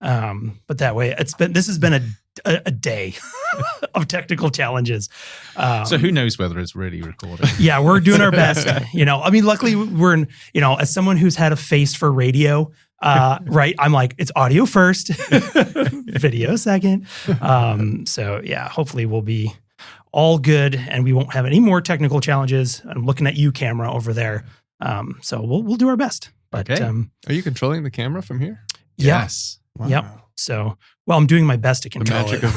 But that way, this has been a day of technical challenges. So who knows whether it's really recording? Yeah, we're doing our best. Luckily we're as someone who's had a face for radio, right? I'm like, it's audio first, video second. So yeah, hopefully we'll be all good and we won't have any more technical challenges. I'm looking at you, camera over there. So we'll do our best. But okay. Are you controlling the camera from here? Yes. Wow. Yep. So, I'm doing my best to control the magic of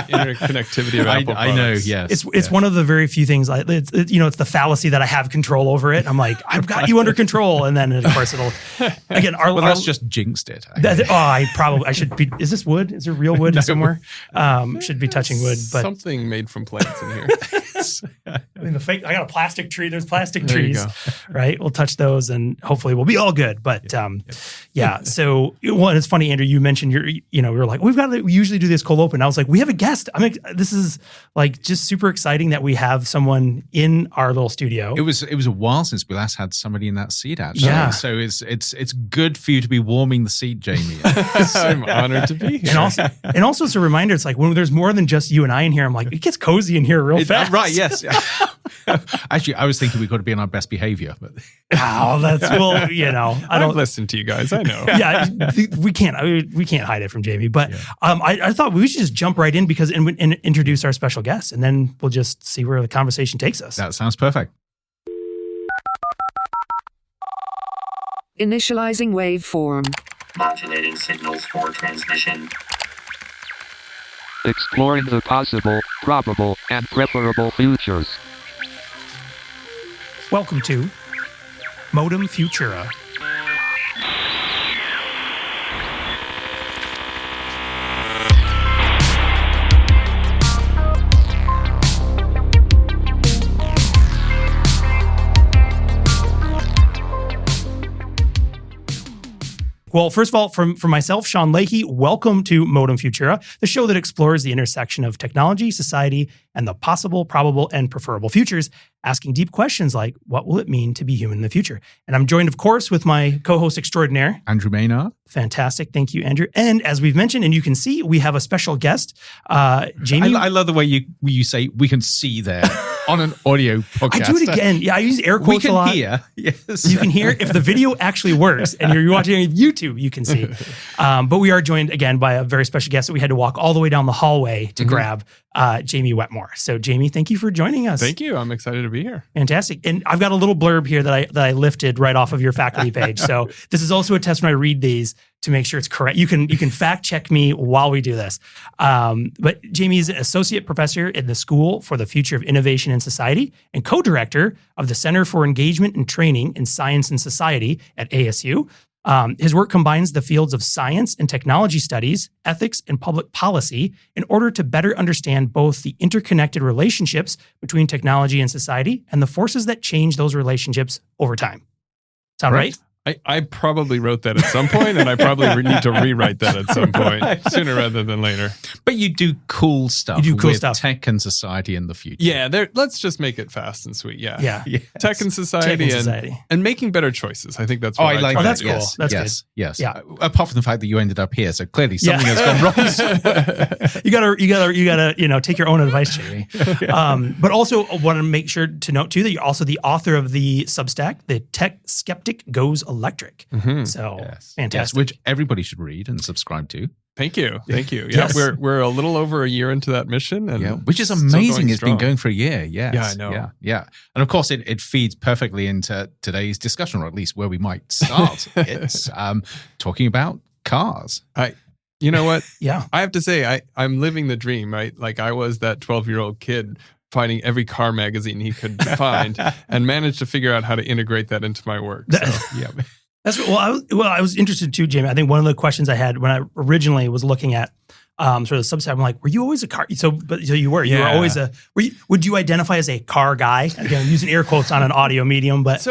interconnectivity of Apple I know, products. yes. It's one of the very few ththings. It's the fallacy that I have control over it. I'm like, I've got you under control, and then of course it'll again. That's just jinxed it. I should be. Is this wood? Is there real wood somewhere? Should be touching wood, but something made from plants in here. I got a plastic tree. There's plastic trees, right? We'll touch those, and hopefully we'll be all good. But yeah. So it's funny, Andrew. You mentioned we were like, we usually do this cold open. I was like, we have a guest. This is like just super exciting that we have someone in our little studio. It was a while since we last had somebody in that seat, actually. Yeah. So it's good for you to be warming the seat, Jamey. I'm honored to be here. And also it's a reminder. It's like when there's more than just you and I in here, I'm like, it gets cozy in here real fast. Right. Yes. Actually, I was thinking we got to be on our best behavior, but I've listened to you guys. I know. Yeah, we can't hide it from Jamey. But I thought we should just jump right in and introduce our special guest, and then we'll just see where the conversation takes us. That sounds perfect. Initializing waveform. Modulating signals for transmission. Exploring the possible, probable, and preferable futures. Welcome to Modem Futura. Well, first of all, from myself, Sean Leahy, welcome to Modem Futura, the show that explores the intersection of technology, society, and the possible, probable, and preferable futures, asking deep questions like, what will it mean to be human in the future? And I'm joined, of course, with my co-host extraordinaire, Andrew Maynard. Fantastic. Thank you, Andrew. And as we've mentioned, and you can see, we have a special guest, Jamey. I love the way you say we can see there on an audio podcast. I do it again. Yeah, I use air quotes a lot. We can hear. Yes. You can hear. If the video actually works and you're watching on YouTube, you can see. But we are joined again by a very special guest that we had to walk all the way down the hallway to grab, Jamey Wetmore. So Jamey, thank you for joining us. Thank you. I'm excited to be here. Fantastic. And I've got a little blurb here that I lifted right off of your faculty page. So this is also a test when I read these to make sure it's correct. You can fact check me while we do this. But Jamey is an associate professor in the School for the Future of Innovation and Society and co-director of the Center for Engagement and Training in Science and Society at ASU. His work combines the fields of science and technology studies, ethics, and public policy in order to better understand both the interconnected relationships between technology and society and the forces that change those relationships over time. Sound right? I probably wrote that at some point, and I probably need to rewrite that at some point, sooner rather than later. But you do cool stuff with tech and society in the future. Yeah, let's just make it fast and sweet. Yeah. Yes. Tech and society, and making better choices. I think that's what I like. Oh, that's cool. Yes, that's good. Yes. Yeah. Apart from the fact that you ended up here, so clearly something has gone wrong. You gotta take your own advice, Jamey. But also want to make sure to note too that you're also the author of the Substack, The Tech Skeptic Goes Electric. So fantastic. Yes, which everybody should read and subscribe to. Thank you. Yeah, Yes. we're a little over a year into that mission, and which is amazing. It's been going for a year. Yes. Yeah, I know. Yeah. And of course, it feeds perfectly into today's discussion, or at least where we might start. It's talking about cars. You know what? Yeah. I have to say, I'm living the dream, right? Like I was that 12-year-old kid finding every car magazine he could find and managed to figure out how to integrate that into my work. So, yeah. I was interested too, Jamey. I think one of the questions I had when I originally was looking at sort of the Substack, I'm like, were you always a car? So you were always would you identify as a car guy? Again, I'm using air quotes on an audio medium, but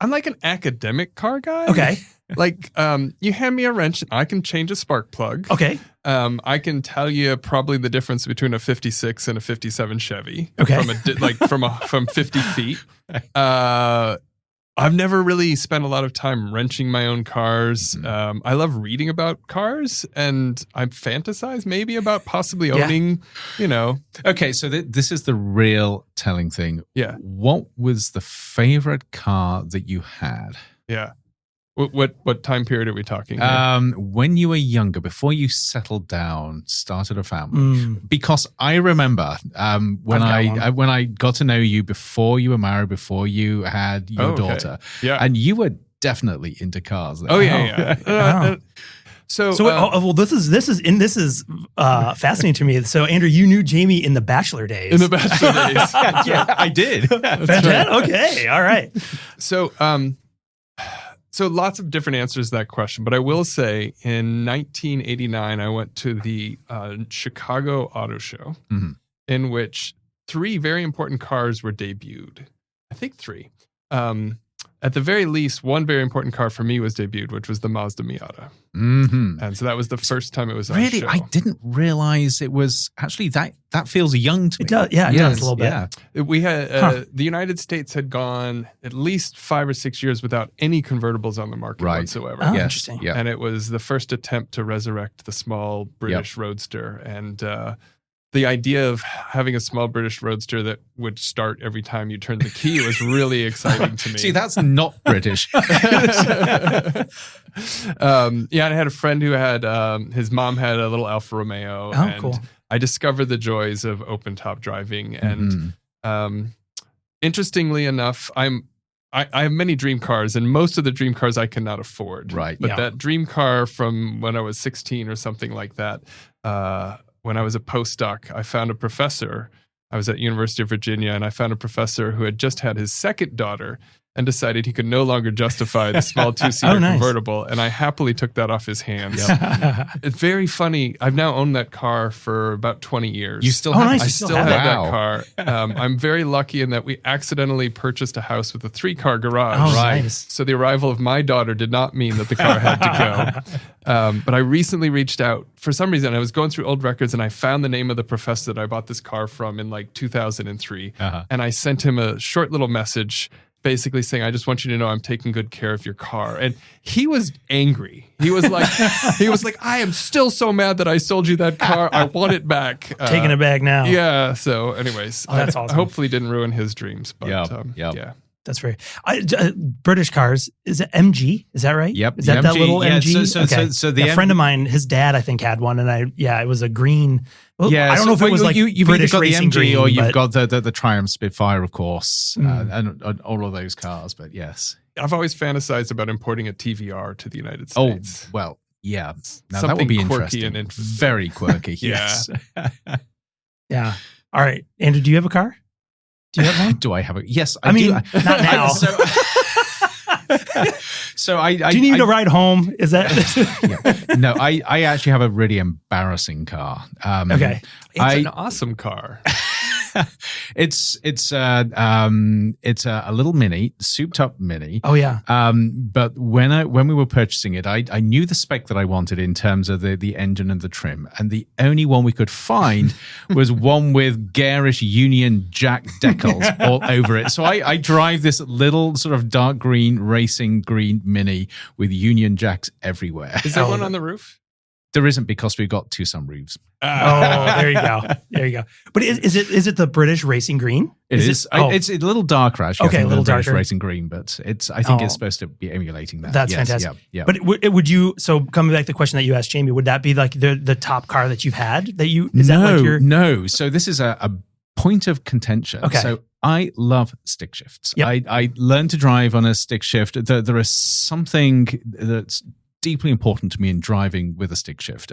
I'm like an academic car guy. Okay. Like, you hand me a wrench, and I can change a spark plug. Okay. I can tell you probably the difference between a 56 and a 57 Chevy. Okay. From 50 feet. I've never really spent a lot of time wrenching my own cars. I love reading about cars, and I fantasize maybe about possibly owning, Okay, so this is the real telling thing. Yeah. What was the favorite car that you had? Yeah. What time period are we talking here? When you were younger, before you settled down, started a family. Because I remember when I got to know you before you were married, before you had your daughter, and you were definitely into cars. Then. Oh yeah. So this is fascinating to me. So Andrew, you knew Jamey in the Bachelor days. In the Bachelor days, yeah, I did. Right. Okay, all right. So lots of different answers to that question, but I will say in 1989, I went to the Chicago Auto Show, in which 3 very important cars were debuted. I think 3. At the very least, one very important car for me was debuted, which was the Mazda Miata. And so that was the first time it was on Really? show. I didn't realize it was actually that feels young to me. It does, it does a little bit. Yeah. We had the United States had gone at least 5 or 6 years without any convertibles on the market whatsoever. Oh, Yes. interesting. Yeah. And it was the first attempt to resurrect the small British Roadster. And the idea of having a small British Roadster that would start every time you turned the key was really exciting to me. See, that's not British. And I had a friend who had his mom had a little Alfa Romeo. And cool. I discovered the joys of open top driving. And interestingly enough, I have many dream cars, and most of the dream cars I cannot afford. Right. But that dream car from when I was 16 or something like that, when I was a postdoc, I found a professor. I was at University of Virginia, and I found a professor who had just had his second daughter and decided he could no longer justify the small 2-seater convertible. And I happily took that off his hands. It's very funny. I've now owned that car for about 20 years. You still have nice. I You still still have have that car. I'm very lucky in that we accidentally purchased a house with a 3-car garage. Oh, nice. So the arrival of my daughter did not mean that the car had to go. But I recently reached out. For some reason, I was going through old records and I found the name of the professor that I bought this car from in like 2003. And I sent him a short little message basically saying, I just want you to know I'm taking good care of your car. And he was angry. He was like, I am still so mad that I sold you that car. I want it back. Taking it back now. Yeah. So anyways, that's awesome. I hopefully didn't ruin his dreams. But yeah. That's very British cars. Is it MG? Is that right? Yep. Is that the that little MG, MG? So the friend of mine, his dad, I think, had one, and it was a green. Well, I don't know if it was like you've British either got racing the MG green, or you've but got the Triumph Spitfire, of course, and all of those cars. But yes, I've always fantasized about importing a TVR to the United States. Oh well, yeah. Now Something that would be quirky interesting. and Very quirky. Yes. yeah. All right, Andrew, do you have a car? Do you have one? Do I have a? Yes, I mean, do. not now. So I do you need a ride home? Is that No, I actually have a really embarrassing car. okay? It's an awesome car. It's a little mini, souped up mini. Oh yeah. But when we were purchasing it, I knew the spec that I wanted in terms of the engine and the trim, and the only one we could find was one with garish Union Jack decals all over it. So I drive this little sort of dark green racing green mini with Union Jacks everywhere. Is there one on the roof? There isn't, because we've got two sunroofs. Oh, there you go. There you go. But is it the British racing green? It's a little darker, actually. Okay, a little British darker. racing green, but I think it's supposed to be emulating that. That's Yes, fantastic. Yeah. But would you? So coming back to the question that you asked Jamey, would that be like the top car that you've had? No. So this is a point of contention. Okay. So I love stick shifts. Yep. I learned to drive on a stick shift. There is something that's deeply important to me in driving with a stick shift.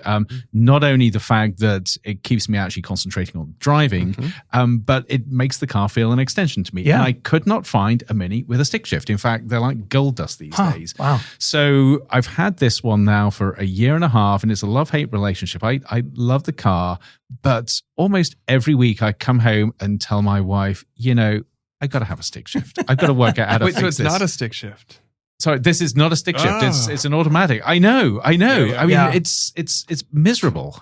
Not only the fact that it keeps me actually concentrating on driving, but it makes the car feel an extension to me. Yeah. And I could not find a Mini with a stick shift. In fact, they're like gold dust these days. Wow. So I've had this one now for a year and a half, and it's a love-hate relationship. I love the car, but almost every week I come home and tell my wife, I got to have a stick shift. I've got to work out how to fix this. Wait, so it's not a stick shift? Sorry, this is not a stick shift. It's an automatic. I know. Yeah. I mean, it's miserable.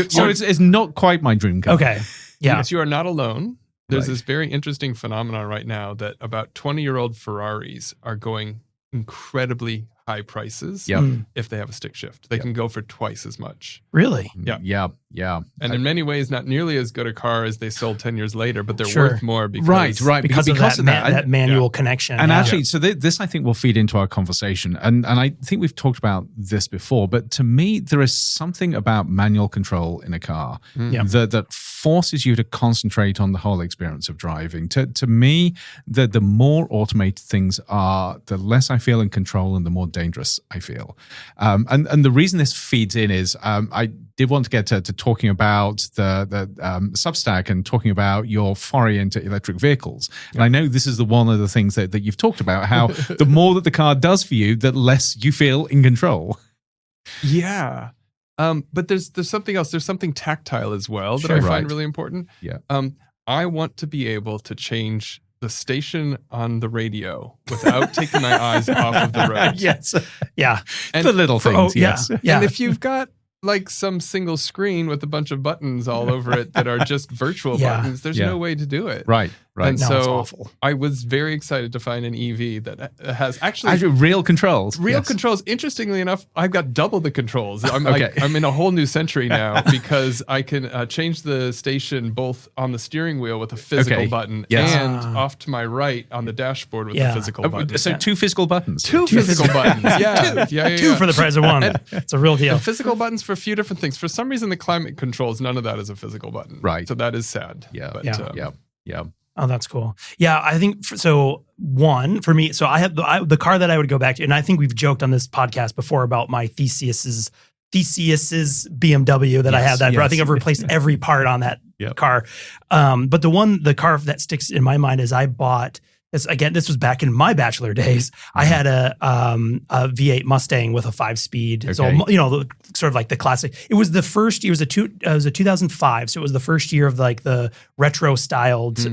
So it's not quite my dream car. Okay. Yeah. Because you are not alone. there's this very interesting phenomenon right now that about 20-year-old Ferraris are going incredibly high prices if they have a stick shift. They can go for twice as much. Really? Yeah. And in many ways, not nearly as good a car as they sold 10 years later, but they're worth more because because of that manual connection. And actually, so this I think will feed into our conversation. And I think we've talked about this before, but to me, there is something about manual control in a car that forces you to concentrate on the whole experience of driving. To me, the more automated things are, the less I feel in control and the more dangerous I feel. And the reason this feeds in is I did want to get to talking about the Substack and talking about your foray into electric vehicles. And I know this is one of the things that you've talked about, how the more that the car does for you, the less you feel in control. Yeah. But there's something else. There's something tactile as well that I find really important. Yeah. I want to be able to change the station on the radio without taking my eyes off of the road. Yes. Yeah. And the little things, yes. Yeah. And if you've got like some single screen with a bunch of buttons all over it that are just virtual buttons, there's no way to do it. Right. And No, it's so awful. I was very excited to find an EV that has actually Real controls. real controls. Interestingly enough, I've got double the controls. I'm Okay. I'm in a whole new century now because I can change the station both on the steering wheel with a physical button and off to my right on the dashboard with a physical button. So two physical buttons. Two physical buttons. Yeah. Two for the price of one. It's a real deal. The physical buttons for a few different things. For some reason, the climate controls, none of that is a physical button. Right. So that is sad. Yeah. But, Yeah. Oh, that's cool. Yeah, I think so. One for me, so I have the car that I would go back to, and I think we've joked on this podcast before about my Theseus's BMW that I have. That I think I've replaced every part on that car. But the car that sticks in my mind is I bought. This was back in my bachelor days. I had a V8 Mustang with a 5-speed. Okay. So sort of like the classic. It was the first year. It was a 2005. So it was the first year of like the retro styled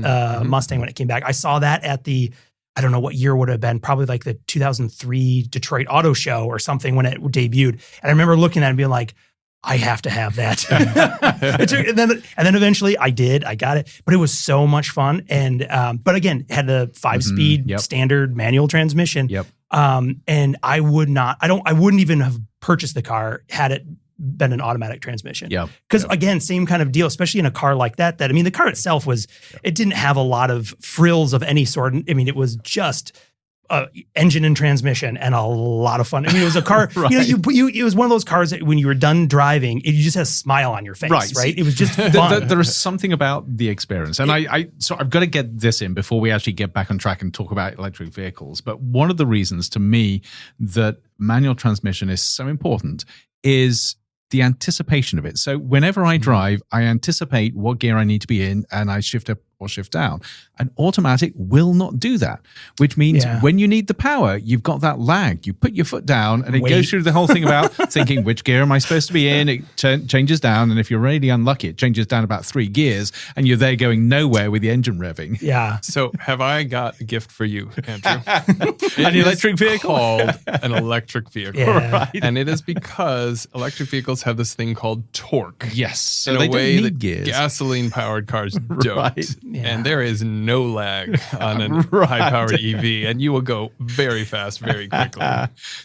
Mustang when it came back. I saw that at I don't know what year would have been, probably like the 2003 Detroit Auto Show or something when it debuted. And I remember looking at it and being like, I have to have that. and then eventually I did. I got it, but it was so much fun. And but again, it had a 5-speed standard manual transmission. Yep. And I wouldn't even have purchased the car had it been an automatic transmission. Yeah. Because again, same kind of deal, especially in a car like that. I mean, the car itself it didn't have a lot of frills of any sort. I mean, it was just engine and transmission and a lot of fun. I mean, it was a car, it was one of those cars that when you were done driving, you just had a smile on your face, right? It was just fun. There is something about the experience. And so I've got to get this in before we actually get back on track and talk about electric vehicles. But one of the reasons to me that manual transmission is so important is the anticipation of it. So whenever I drive, I anticipate what gear I need to be in and I shift up or shift down. An automatic will not do that, which means when you need the power, you've got that lag. You put your foot down and it goes through the whole thing about thinking, which gear am I supposed to be in? It changes down. And if you're really unlucky, it changes down about 3 gears and you're there going nowhere with the engine revving. Yeah. So have I got a gift for you, Andrew? An electric vehicle? Called an electric vehicle. Yeah. Right. And it is because electric vehicles have this thing called torque. Yes. So in they a way don't that need gears. gasoline-powered cars don't. Right. Yeah. And there is no lag on a high-powered EV, and you will go very fast, very quickly.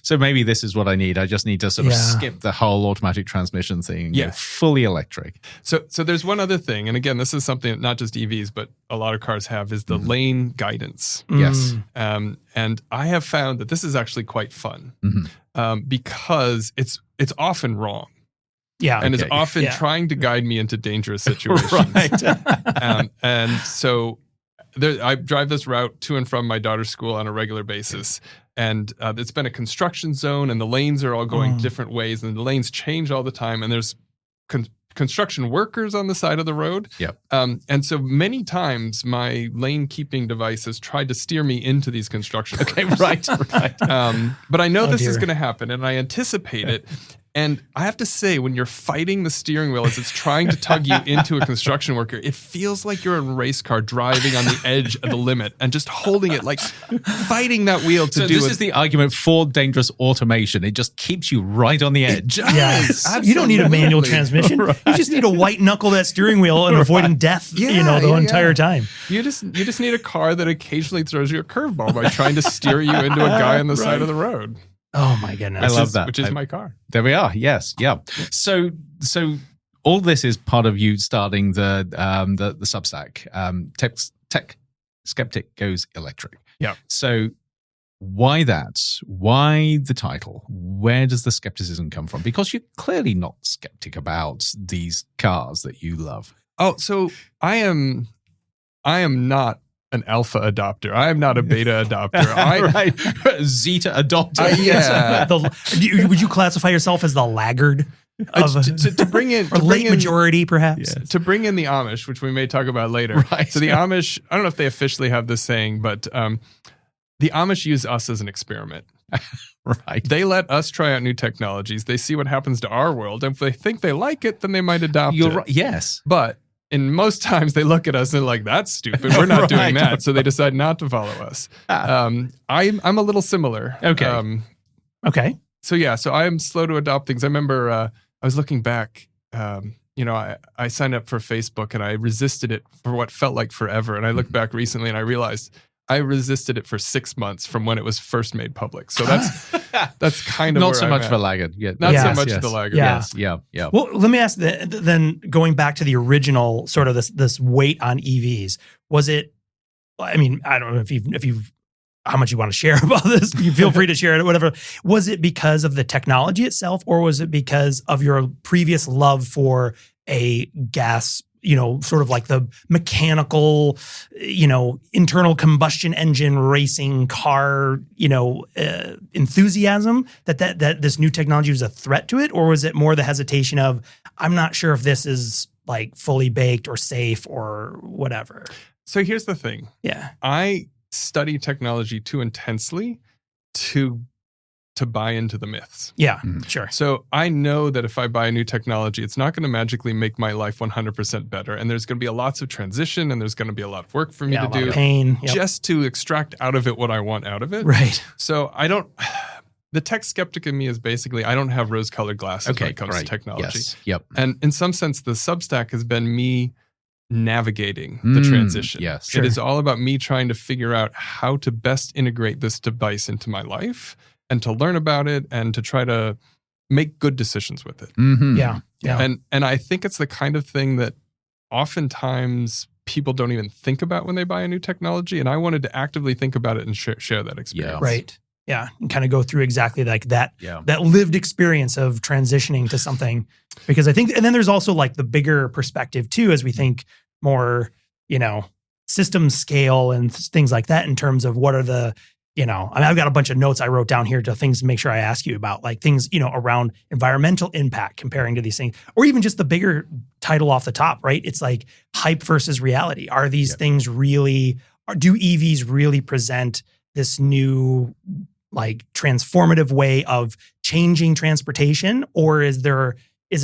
So maybe this is what I need. I just need to sort of skip the whole automatic transmission thing and go fully electric. So there's one other thing, and again, this is something that not just EVs, but a lot of cars have, is the lane guidance. Yes. And I have found that this is actually quite fun because it's often wrong. Yeah. And is often trying to guide me into dangerous situations. And so I drive this route to and from my daughter's school on a regular basis. And it's been a construction zone and the lanes are all going different ways and the lanes change all the time. And there's construction workers on the side of the road. Yep. And so many times my lane keeping device has tried to steer me into these construction workers. Right. But I know this is going to happen and I anticipate it. And I have to say, when you're fighting the steering wheel as it's trying to tug you into a construction worker, it feels like you're in a race car driving on the edge of the limit and just holding it, like fighting that wheel to do it. This is the argument for dangerous automation. It just keeps you right on the edge. Yes. You don't need a manual transmission. Right. You just need a white knuckle that steering wheel and avoiding death, the entire time. You just need a car that occasionally throws you a curveball by trying to steer you into a guy on the side of the road. Oh my goodness. I love that. Which is my car. There we are. Yes. Yeah. So all this is part of you starting the Substack. Tech Skeptic Goes Electric. Yeah. So why that? Why the title? Where does the skepticism come from? Because you're clearly not skeptic about these cars that you love. Oh, so I am not an alpha adopter. I am not a beta adopter. Right. Zeta adopter. Yeah. Would you classify yourself as the laggard? To bring in or late majority, perhaps. To bring in the Amish, which we may talk about later. Right. So the Amish, I don't know if they officially have this saying, but the Amish use us as an experiment. Right. They let us try out new technologies. They see what happens to our world. And if they think they like it, then they might adopt it. Right. Yes. But in most times they look at us and they're like, that's stupid. We're not doing that. So they decide not to follow us. I'm a little similar. Okay. Okay. So yeah, so I am slow to adopt things. I remember I was looking back, I signed up for Facebook and I resisted it for what felt like forever. And I looked back recently and I realized I resisted it for 6 months from when it was first made public. So that's kind of not where so I'm much at. for laggard. Yeah. Not so much the laggard. Yeah. Yes. Yeah. Yeah. Well, let me ask then going back to the original sort of this weight on EVs, was it, I mean, I don't know if you've how much you want to share about this, you feel free to share it, whatever. Was it because of the technology itself, or was it because of your previous love for a gas, sort of like the mechanical, internal combustion engine racing car, enthusiasm that this new technology was a threat to it? Or was it more the hesitation of, I'm not sure if this is like fully baked or safe or whatever? So here's the thing. Yeah. I study technology too intensely to buy into the myths. Yeah, sure. So I know that if I buy a new technology, it's not going to magically make my life 100% better. And there's going to be lots of transition and there's going to be a lot of work for me to do. Pain. Just to extract out of it what I want out of it. Right. So the tech skeptic in me is basically, I don't have rose-colored glasses when it comes to technology. Yes. Yep. And in some sense, the Substack has been me navigating the transition. Yes. Sure. It is all about me trying to figure out how to best integrate this device into my life and to learn about it and to try to make good decisions with it. Mm-hmm. Yeah. And I think it's the kind of thing that oftentimes people don't even think about when they buy a new technology. And I wanted to actively think about it and share that experience. Yeah. Right. Yeah. And kind of go through exactly like that lived experience of transitioning to something. Because I think, and then there's also like the bigger perspective too, as we think more, system scale and things like that in terms of what are the, I've got a bunch of notes I wrote down here to things to make sure I ask you about, like things, around environmental impact comparing to these things, or even just the bigger title off the top, right? It's like hype versus reality. Are these things really, do EVs really present this new, like transformative way of changing transportation, or is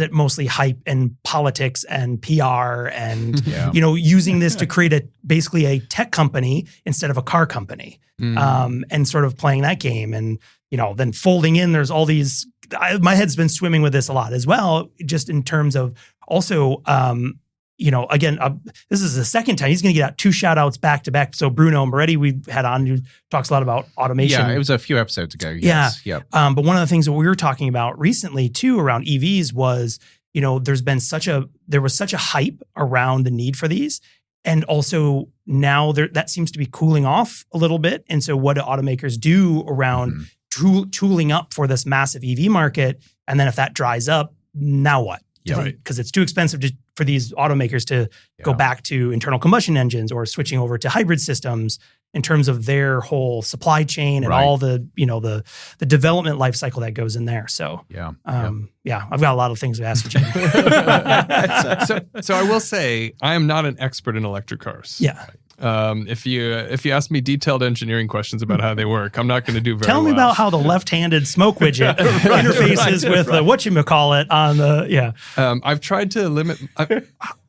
it mostly hype and politics and PR and, using this to create basically a tech company instead of a car company, and sort of playing that game. And, then folding in, there's all these, my head's been swimming with this a lot as well, just in terms of also, again, this is the second time he's going to get out 2 shout outs back to back. So Bruno Moretti, we had on, who talks a lot about automation. Yeah, it was a few episodes ago. Yes. Yeah. But one of the things that we were talking about recently too around EVs was, there was such a hype around the need for these. And also now that seems to be cooling off a little bit. And so what do automakers do around tooling up for this massive EV market? And then if that dries up, now what? Because it's too expensive for these automakers to go back to internal combustion engines or switching over to hybrid systems in terms of their whole supply chain and all the the development life cycle that goes in there. So I've got a lot of things to ask you. So I will say I am not an expert in electric cars. Yeah. If you ask me detailed engineering questions about how they work, I'm not going to do very well. Tell me about how the left-handed smoke widget interfaces with whatchamacallit on the, I've tried to limit,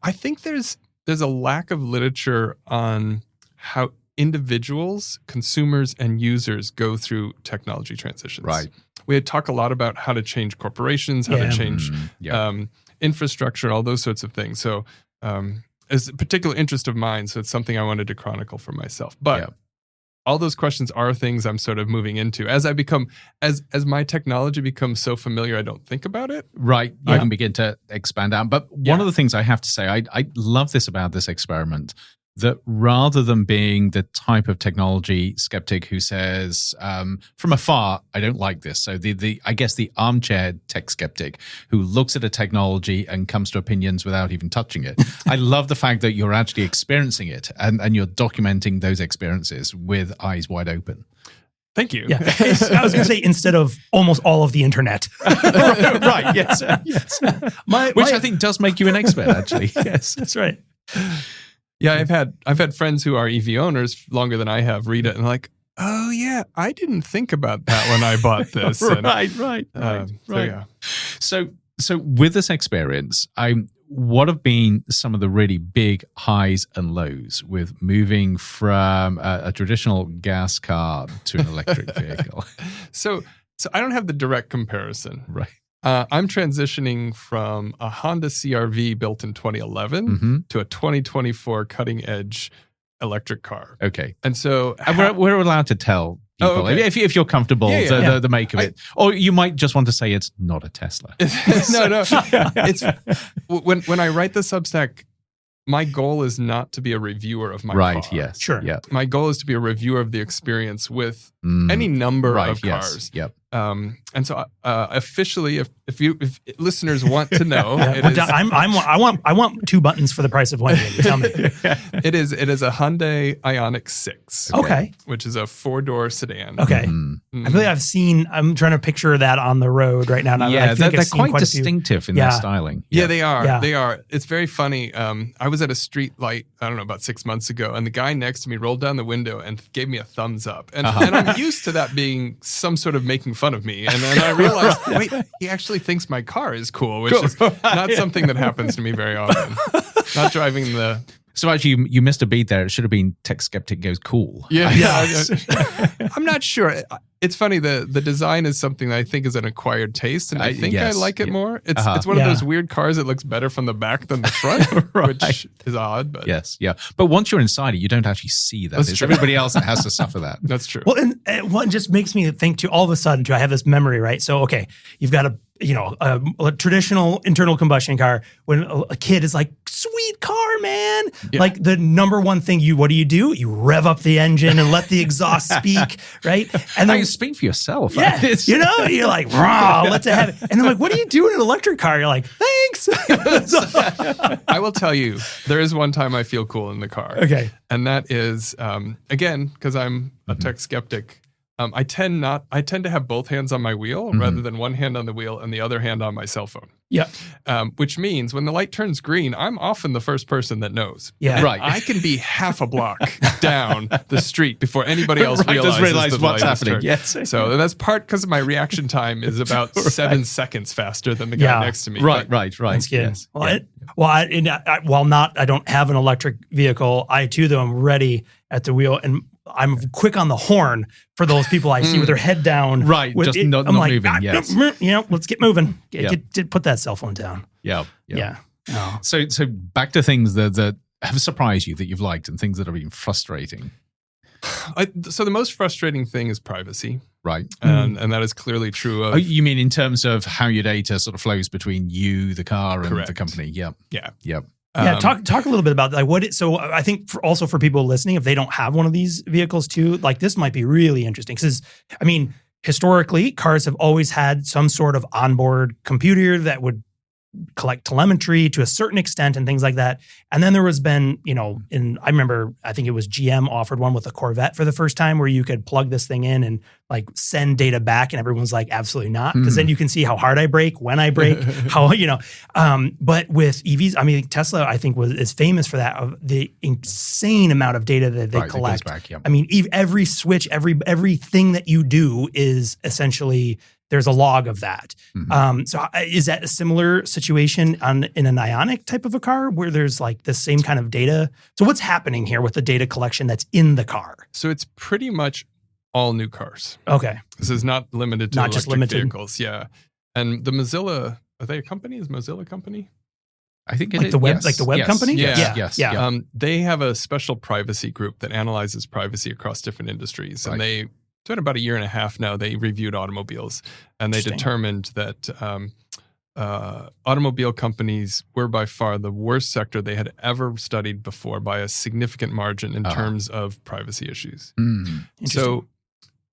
I think there's a lack of literature on how individuals, consumers, and users go through technology transitions. Right. We had talked a lot about how to change corporations, how to change infrastructure, all those sorts of things. So it's a particular interest of mine, so it's something I wanted to chronicle for myself. But all those questions are things I'm sort of moving into. As I become, as my technology becomes so familiar, I don't think about it. Right. You can begin to expand out. But one of the things I have to say, I love this about this experiment, that rather than being the type of technology skeptic who says, from afar, I don't like this. So I guess the armchair tech skeptic who looks at a technology and comes to opinions without even touching it. I love the fact that you're actually experiencing it and you're documenting those experiences with eyes wide open. Thank you. Yeah. I was going to say, instead of almost all of the internet. Right. Yes. Yes. Which I think does make you an expert, actually. Yes. That's right. Yeah, I've had friends who are EV owners longer than I have read it and like, oh yeah, I didn't think about that when I bought this. Right. So with this experience, what have been some of the really big highs and lows with moving from a traditional gas car to an electric vehicle? So I don't have the direct comparison. Right. I'm transitioning from a Honda CR-V built in 2011 to a 2024 cutting edge electric car. Okay. And so we're allowed to tell people if you're comfortable the make of it. Or you might just want to say it's not a Tesla. No. It's when I write the Substack, my goal is not to be a reviewer of my car. Right, yes. Sure. Yeah. My goal is to be a reviewer of the experience with any number of cars. Yep. And so officially, if listeners want to know, I want 2 buttons for the price of one. Tell me. It is a Hyundai Ioniq 6. Okay. Which is a 4-door sedan. Okay. I believe I'm trying to picture that on the road right now. And they're quite distinctive in their styling. Yeah, they are. Yeah. They are. It's very funny. I was at a street light, I don't know, about 6 months ago, and the guy next to me rolled down the window and gave me a thumbs up. And I'm used to that being some sort of making fun of me. And then I realized, wait, he actually thinks my car is cool, which is not something that happens to me very often. Not driving the... So actually, you missed a beat there. It should have been Tech Skeptic Goes Cool. Yeah. I'm not sure. It's funny. The design is something that I think is an acquired taste, and I think I like it more. It's one of those weird cars that looks better from the back than the front, which is odd. But But once you're inside it, you don't actually see that. It's everybody else that has to suffer that. That's true. Well, and what just makes me think too, all of a sudden, I have this memory, right? So, okay, you've got a traditional internal combustion car. When a kid is like, sweet car, man. Yeah. Like the number one thing what do? You rev up the engine and let the exhaust speak, right? And then you speak for yourself. Yeah, you're like, raw, let's have it. And then like, what do you do in an electric car? You're like, thanks. I will tell you, there is one time I feel cool in the car. Okay. And that is, again, because I'm a tech skeptic, I tend to have both hands on my wheel rather than one hand on the wheel and the other hand on my cell phone. Yeah. Which means when the light turns green, I'm often the first person that knows. Yeah. And right. I can be half a block down the street before anybody else realizes what's happening. Yes. So that's part because my reaction time is about 7 seconds faster than the guy next to me. Right. That's good. Yes. I don't have an electric vehicle. I too, though, am ready at the wheel and I'm quick on the horn for those people I see with their head down. Right, just not moving, yes. Let's get moving. Put that cell phone down. Yeah. Oh. So back to things that have surprised you, that you've liked, and things that have been frustrating. So the most frustrating thing is privacy. Right. And that is clearly true of... you mean in terms of how your data sort of flows between you, the car, and the company? Yep. Yeah. Talk a little bit about like so I think also for people listening, if they don't have one of these vehicles too, like this might be really interesting because historically cars have always had some sort of onboard computer that would collect telemetry to a certain extent and things like that. And then there has been, I remember, I think it was GM offered one with a Corvette for the first time where you could plug this thing in and like send data back, and everyone's like, absolutely not, because then you can see how hard I brake, when I brake, how, but with EVs, I mean, Tesla, I think is famous for that, of the insane amount of data that they collect. Back, yeah. I mean, every switch, everything that you do is essentially, there's a log of that. So is that a similar situation in an Ioniq type of a car where there's like the same kind of data? So what's happening here with the data collection that's in the car? So it's pretty much all new cars. Okay. This is not limited to Not electric just limited. vehicles. Yeah. And the Mozilla, are they a company? Is Mozilla a company? I think it Like is. the web, Yes. like the web Yes. company? Yes. Yeah. They have a special privacy group that analyzes privacy across different industries. Right. And it's been about a year and a half now, they reviewed automobiles, and they Interesting. determined that automobile companies were by far the worst sector they had ever studied before by a significant margin in terms of privacy issues. So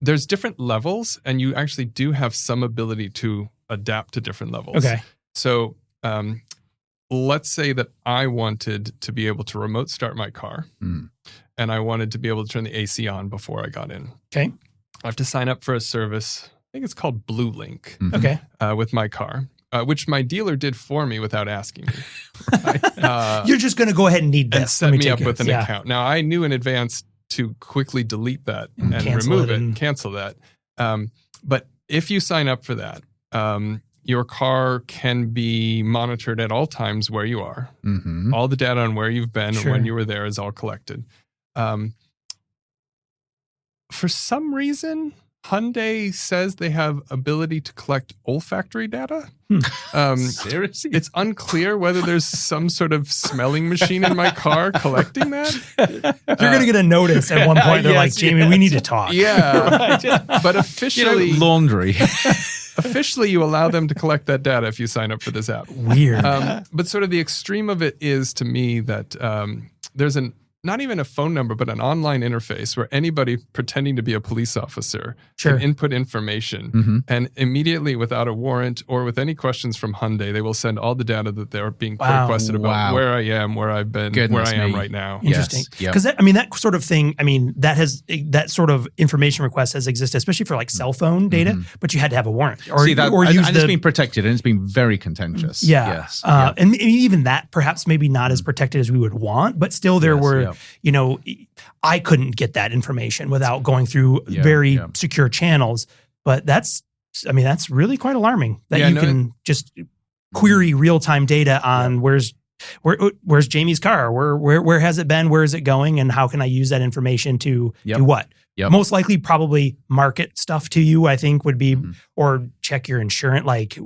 there's different levels, and you actually do have some ability to adapt to different levels. Okay. So let's say that I wanted to be able to remote start my car, and I wanted to be able to turn the AC on before I got in. Okay. I have to sign up for a service. I think it's called Blue Link Okay. with my car, which my dealer did for me without asking me. You're just going to go ahead and need this. And set Let me take up it. with an Yeah. account. Now, I knew in advance to quickly delete that and cancel remove it it and and- cancel that. But if you sign up for that, your car can be monitored at all times where you are. All the data on where you've been and when you were there is all collected. For some reason, Hyundai says they have ability to collect olfactory data. Seriously? It's unclear whether there's some sort of smelling machine in my car collecting that. You're going to get a notice at one point. They're like, Yes, Jamey, we need to talk. Yeah. But officially, laundry. officially, you allow them to collect that data if you sign up for this app. Weird. But sort of the extreme of it is, to me, that there's not even a phone number, but an online interface where anybody pretending to be a police officer can input information, and immediately, without a warrant or with any questions from Hyundai, they will send all the data that they're being requested about where I am, where I've been, where I am right now. Interesting. Yes. Because that sort of thing, that sort of information request has existed, especially for like cell phone data, but you had to have a warrant or use and it's been protected, and it's been very contentious. Yeah. Yes. And even that perhaps maybe not as protected as we would want, but still there were, I couldn't get that information without going through very secure channels. But that's really quite alarming that you can just query real-time data on where's Jamey's car, where has it been, where is it going, and how can I use that information to do what? Most likely probably market stuff to you, I think would be, or check your insurance, like,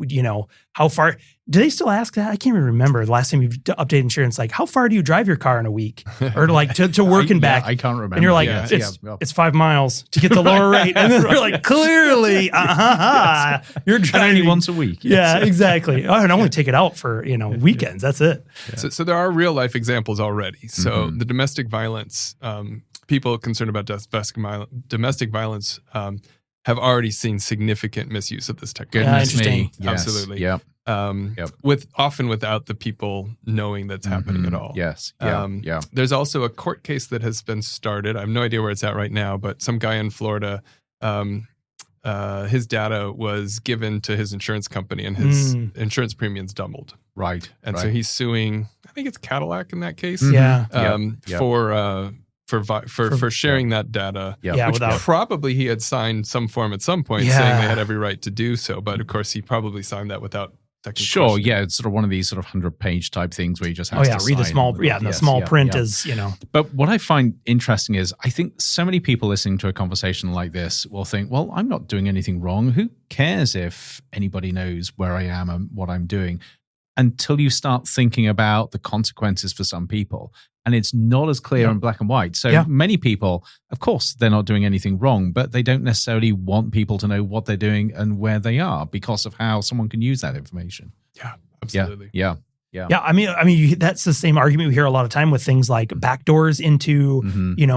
how far, do they still ask that? I can't even remember the last time you've updated insurance, like how far do you drive your car in a week or like to work and back? I can't remember. And you're like, it's 5 miles to get the lower rate. And then they're like, clearly, you're driving only once a week. Yeah, exactly. I only take it out for, weekends. That's it. So there are real life examples already. So the domestic violence, people concerned about domestic violence have already seen significant misuse of this technology. Interesting. Yes. Absolutely. Yep. Often without the people knowing that's happening at all. Yes. There's also a court case that has been started. I have no idea where it's at right now, but some guy in Florida, his data was given to his insurance company, and his insurance premiums doubled. Right. And so he's suing, I think it's Cadillac in that case. Yeah. For sharing that data, which without, probably he had signed some form at some point saying they had every right to do so. But of course, he probably signed that without second question. It's sort of one of these sort of 100-page type things where you just have to read the sign small, and the small print is, But what I find interesting is I think so many people listening to a conversation like this will think, well, I'm not doing anything wrong. Who cares if anybody knows where I am and what I'm doing? Until you start thinking about the consequences for some people. And it's not as clear in black and white. So many people, of course, they're not doing anything wrong, but they don't necessarily want people to know what they're doing and where they are because of how someone can use that information. Yeah, absolutely. Yeah. Yeah. Yeah, I mean, that's the same argument we hear a lot of time with things like backdoors into,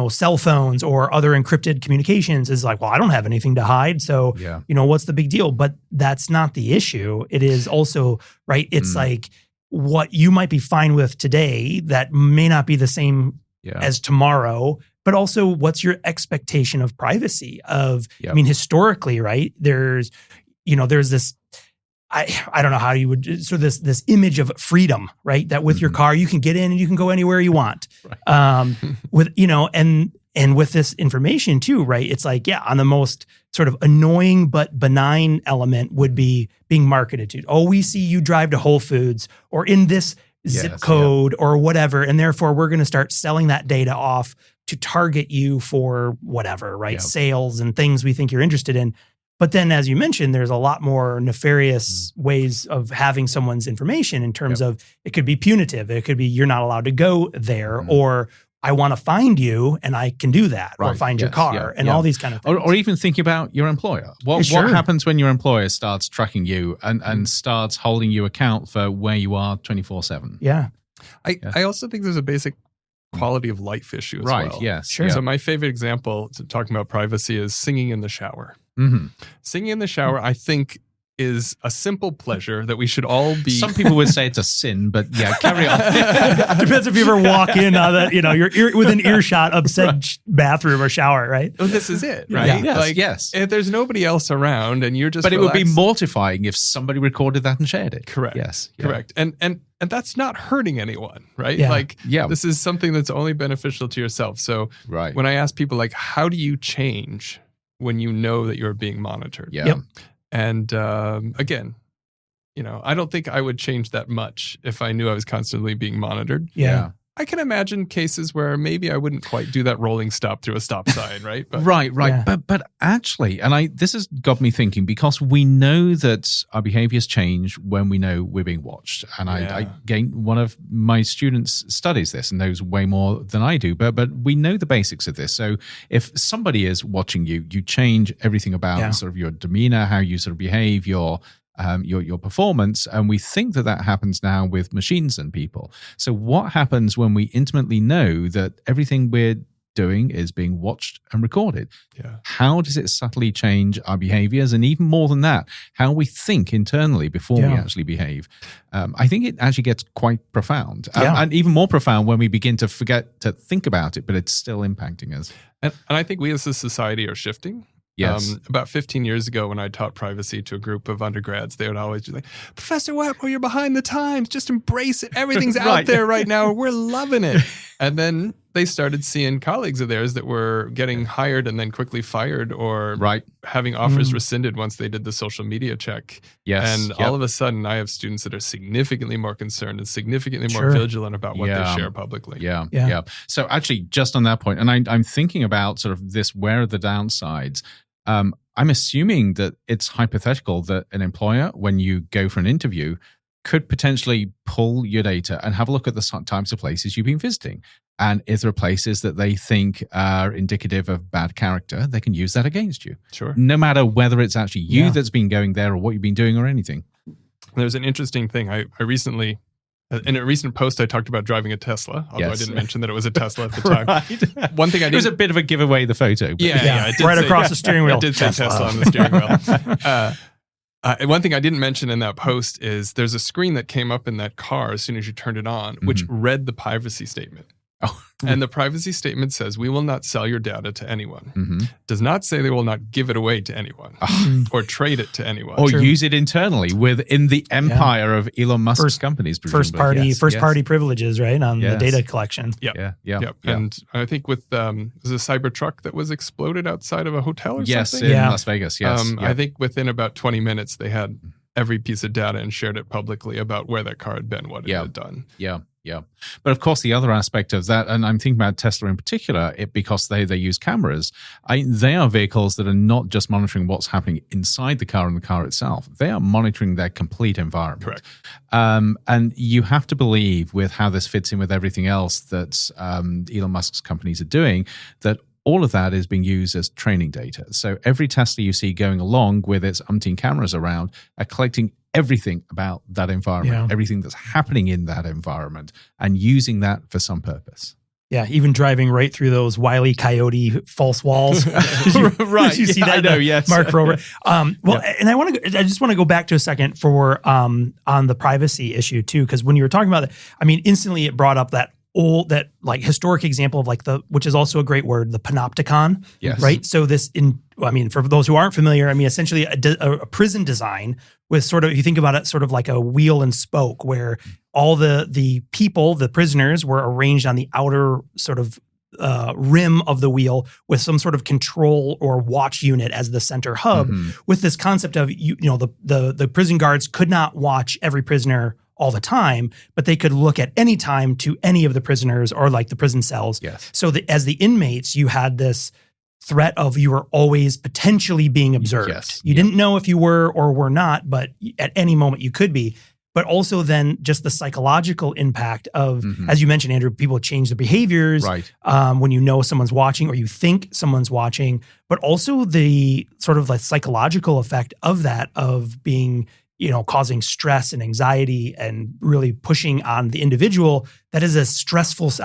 cell phones or other encrypted communications. Is like, well, I don't have anything to hide, so what's the big deal? But that's not the issue. It is also right. It's like what you might be fine with today that may not be the same as tomorrow. But also, what's your expectation of privacy? I mean, historically, right? There's this. I don't know how you would sort of this image of freedom, right? That with your car you can get in and you can go anywhere you want. Right. And with this information too, right? It's like, on the most sort of annoying but benign element would be being marketed to. Oh, we see you drive to Whole Foods or in this zip code or whatever, and therefore we're going to start selling that data off to target you for whatever, right? Sales and things we think you're interested in. But then, as you mentioned, there's a lot more nefarious ways of having someone's information in terms of it could be punitive. It could be you're not allowed to go there, or I want to find you and I can do that, or find your car and all these kind of things. Or even think about your employer. What happens when your employer starts tracking you and starts holding you account for where you are 24/7? Yeah. I also think there's a basic quality of life issue as well. Right, yes. Sure. So my favorite example to talking about privacy is singing in the shower. Mm-hmm. Singing in the shower, I think, is a simple pleasure that we should all be. Some people would say it's a sin, but carry on. Depends if you ever walk in on that, you're within earshot of said bathroom or shower, right? Oh, this is it, right? Yes. If there's nobody else around and you're just But it would be mortifying if somebody recorded that and shared it. Correct. Yes. Correct. And that's not hurting anyone, right? Yeah. This is something that's only beneficial to yourself. So when I ask people how do you change when you know that you're being monitored? Yeah. Yep. And again, I don't think I would change that much if I knew I was constantly being monitored. Yeah. I can imagine cases where maybe I wouldn't quite do that rolling stop through a stop sign, right? But, right. Yeah. But actually, this has got me thinking, because we know that our behaviors change when we know we're being watched. And one of my students studies this and knows way more than I do, but we know the basics of this. So if somebody is watching you, you change everything about sort of your demeanor, how you sort of behave, your performance, and we think that happens now with machines and people. So what happens when we intimately know that everything we're doing is being watched and recorded? Yeah. How does it subtly change our behaviors, and even more than that, how we think internally before we actually behave? I think it actually gets quite profound, and even more profound when we begin to forget to think about it, but it's still impacting us. And I think we as a society are shifting. Yes. About 15 years ago, when I taught privacy to a group of undergrads, they would always be like, Professor Wetmore, you're behind the times. Just embrace it. Everything's out there right now. We're loving it. And then they started seeing colleagues of theirs that were getting hired and then quickly fired, or having offers rescinded once they did the social media check. Yes. And all of a sudden, I have students that are significantly more concerned and significantly more vigilant about what they share publicly. Yeah. So actually, just on that point, and I'm thinking about sort of this, where are the downsides? I'm assuming that it's hypothetical that an employer, when you go for an interview, could potentially pull your data and have a look at the types of places you've been visiting. And if there are places that they think are indicative of bad character, they can use that against you. Sure. No matter whether it's actually you that's been going there or what you've been doing or anything. There's an interesting thing. I recently, in a recent post, I talked about driving a Tesla, although I didn't mention that it was a Tesla at the time. One thing I did. It was a bit of a giveaway, the photo. But it did right say, across the steering wheel. It did say Tesla on the steering wheel. One thing I didn't mention in that post is there's a screen that came up in that car as soon as you turned it on, which read the privacy statement. Oh. And the privacy statement says, we will not sell your data to anyone. Does not say they will not give it away to anyone or trade it to anyone. Or use it internally within the empire of Elon Musk's companies. First party privileges, right, on the data collection. Yep. And I think with there's a Cybertruck that was exploded outside of a hotel or something. Yes, in Las Vegas, I think within about 20 minutes, they had every piece of data and shared it publicly about where that car had been, what it had done. Yeah. But of course, the other aspect of that, and I'm thinking about Tesla in particular, because they use cameras, they are vehicles that are not just monitoring what's happening inside the car and the car itself. They are monitoring their complete environment. Correct. And you have to believe, with how this fits in with everything else that Elon Musk's companies are doing, that all of that is being used as training data. So every Tesla you see going along with its umpteen cameras around are collecting everything about that environment, everything that's happening in that environment, and using that for some purpose. Yeah, even driving right through those Wile E. Coyote false walls. Right. Did you see that? I know, yes. Mark Rober. And I just want to go back to a second for on the privacy issue too, because when you were talking about it, I mean, instantly it brought up that like historic example of like which is also a great word, the panopticon. Yes. Right. So for those who aren't familiar, I mean, essentially a prison design with sort of, if you think about it, sort of like a wheel and spoke, where all the people, the prisoners, were arranged on the outer sort of rim of the wheel with some sort of control or watch unit as the center hub, with this concept of, the prison guards could not watch every prisoner all the time, but they could look at any time to any of the prisoners or like the prison cells. Yes. So as the inmates, you had this threat of you were always potentially being observed. Yes. You didn't know if you were or were not, but at any moment you could be. But also then just the psychological impact of, as you mentioned, Andrew, people change their behaviors when you know someone's watching or you think someone's watching, but also the sort of like psychological effect of that, of being, causing stress and anxiety and really pushing on the individual. That is a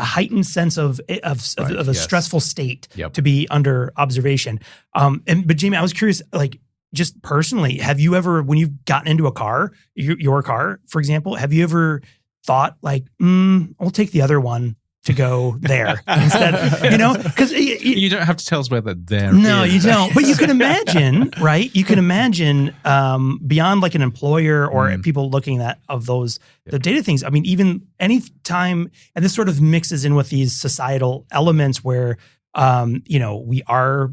heightened sense of a stressful state to be under observation. But Jamey, I was curious, like, just personally, have you ever, when you've gotten into a car, your car, for example, have you ever thought like, I'll take the other one to go there instead, because you don't have to tell us whether they're no, you don't. But you can imagine, right? You can imagine beyond like an employer or people looking at the data things. I mean, even any time, and this sort of mixes in with these societal elements where, we are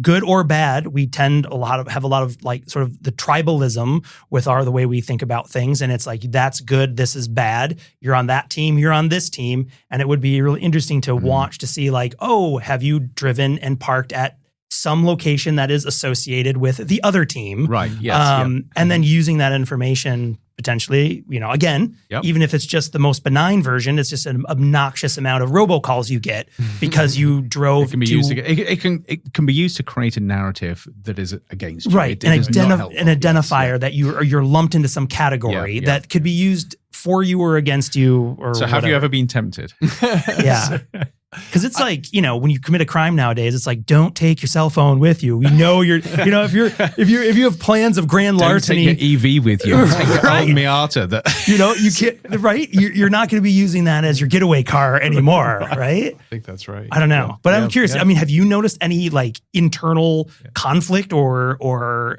good or bad, we tend have a lot of like sort of the tribalism with the way we think about things. And it's like, that's good, this is bad. You're on that team, you're on this team. And it would be really interesting to watch to see like, oh, have you driven and parked at some location that is associated with the other team? Right. Yes. And then using that information potentially, again, even if it's just the most benign version, it's just an obnoxious amount of robocalls you get because you drove. It can be used to create a narrative that is against you. Right, an identifier that you're lumped into some category that could be used for you or against you. Or so, have you ever been tempted? Yeah. Because it's like, when you commit a crime nowadays, it's like, don't take your cell phone with you. We know if you have plans of grand larceny, don't take your EV with you. Take your old Miata. You can't, right? You're not going to be using that as your getaway car anymore, right? I think that's right. I don't know, but I'm curious. I mean, have you noticed any like internal conflict or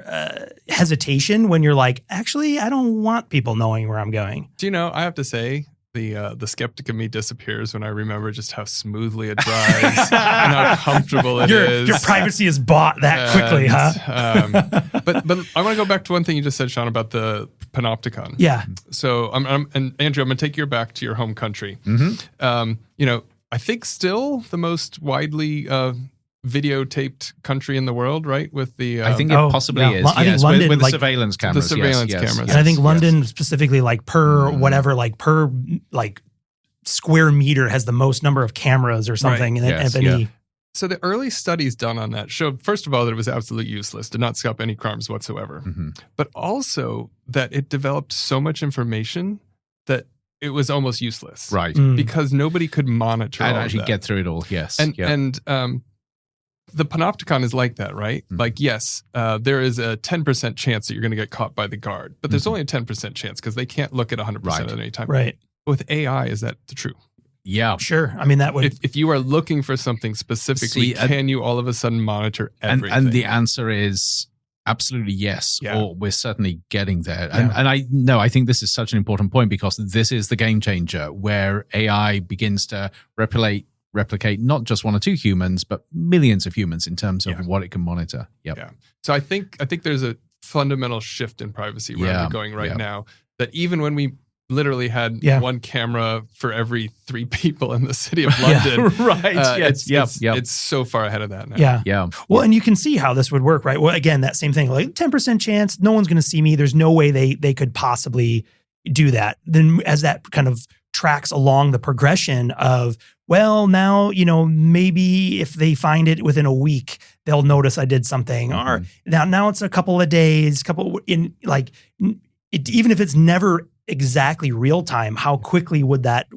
hesitation when you're like, actually, I don't want people knowing where I'm going? Do you know? I have to say, the skeptic of me disappears when I remember just how smoothly it drives and how comfortable it is. Your privacy is bought that quickly, huh? But I want to go back to one thing you just said, Sean, about the panopticon. Yeah. So and Andrew, I'm going to take you back to your home country. I think still the most widely videotaped country in the world, right? With the I think it possibly is. I think London, with the surveillance cameras. The surveillance cameras. And I think London specifically, like per square meter, has the most number of cameras or something. Right. And So the early studies done on that showed, first of all, that it was absolutely useless, did not stop any crimes whatsoever, but also that it developed so much information that it was almost useless, right? Because nobody could monitor and actually get through it all. Yes, and the panopticon is like that, right? Like, yes, there is a 10% chance that you're going to get caught by the guard, but there's only a 10% chance because they can't look at 100% at any time. Right. With AI, is that true? Yeah, sure. I mean, that would. If you are looking for something specifically, can you all of a sudden monitor everything? And the answer is absolutely yes, or we're certainly getting there. And I think this is such an important point because this is the game changer where AI begins to replicate not just one or two humans, but millions of humans in terms of what it can monitor. Yeah. So I think there's a fundamental shift in privacy where we're going right now, that even when we literally had one camera for every 3 people in the city of London. Right. It's so far ahead of that now. Yeah. Well, and you can see how this would work, right? Well, again, that same thing, like 10% chance, no one's going to see me. There's no way they could possibly do that. Then as that kind of tracks along the progression of, well, now, maybe if they find it within a week, they'll notice I did something. Or now it's a couple of days, even if it's never exactly real time, how quickly would that,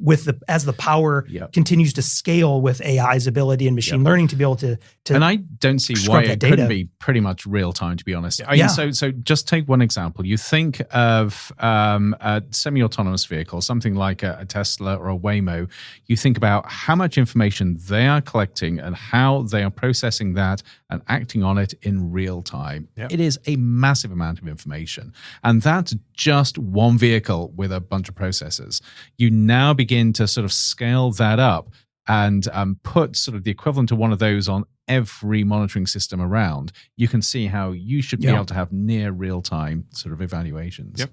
as the power continues to scale with AI's ability and machine learning to be able to and I don't see why it couldn't be pretty much real time, to be honest. I mean, so just take one example. You think of a semi-autonomous vehicle, something like a Tesla or a Waymo. You think about how much information they are collecting and how they are processing that and acting on it in real time. Yep. It is a massive amount of information. And that's just one vehicle with a bunch of processors. You now begin to sort of scale that up and put sort of the equivalent of one of those on every monitoring system around. You can see how you should be able to have near real-time sort of evaluations. Yep.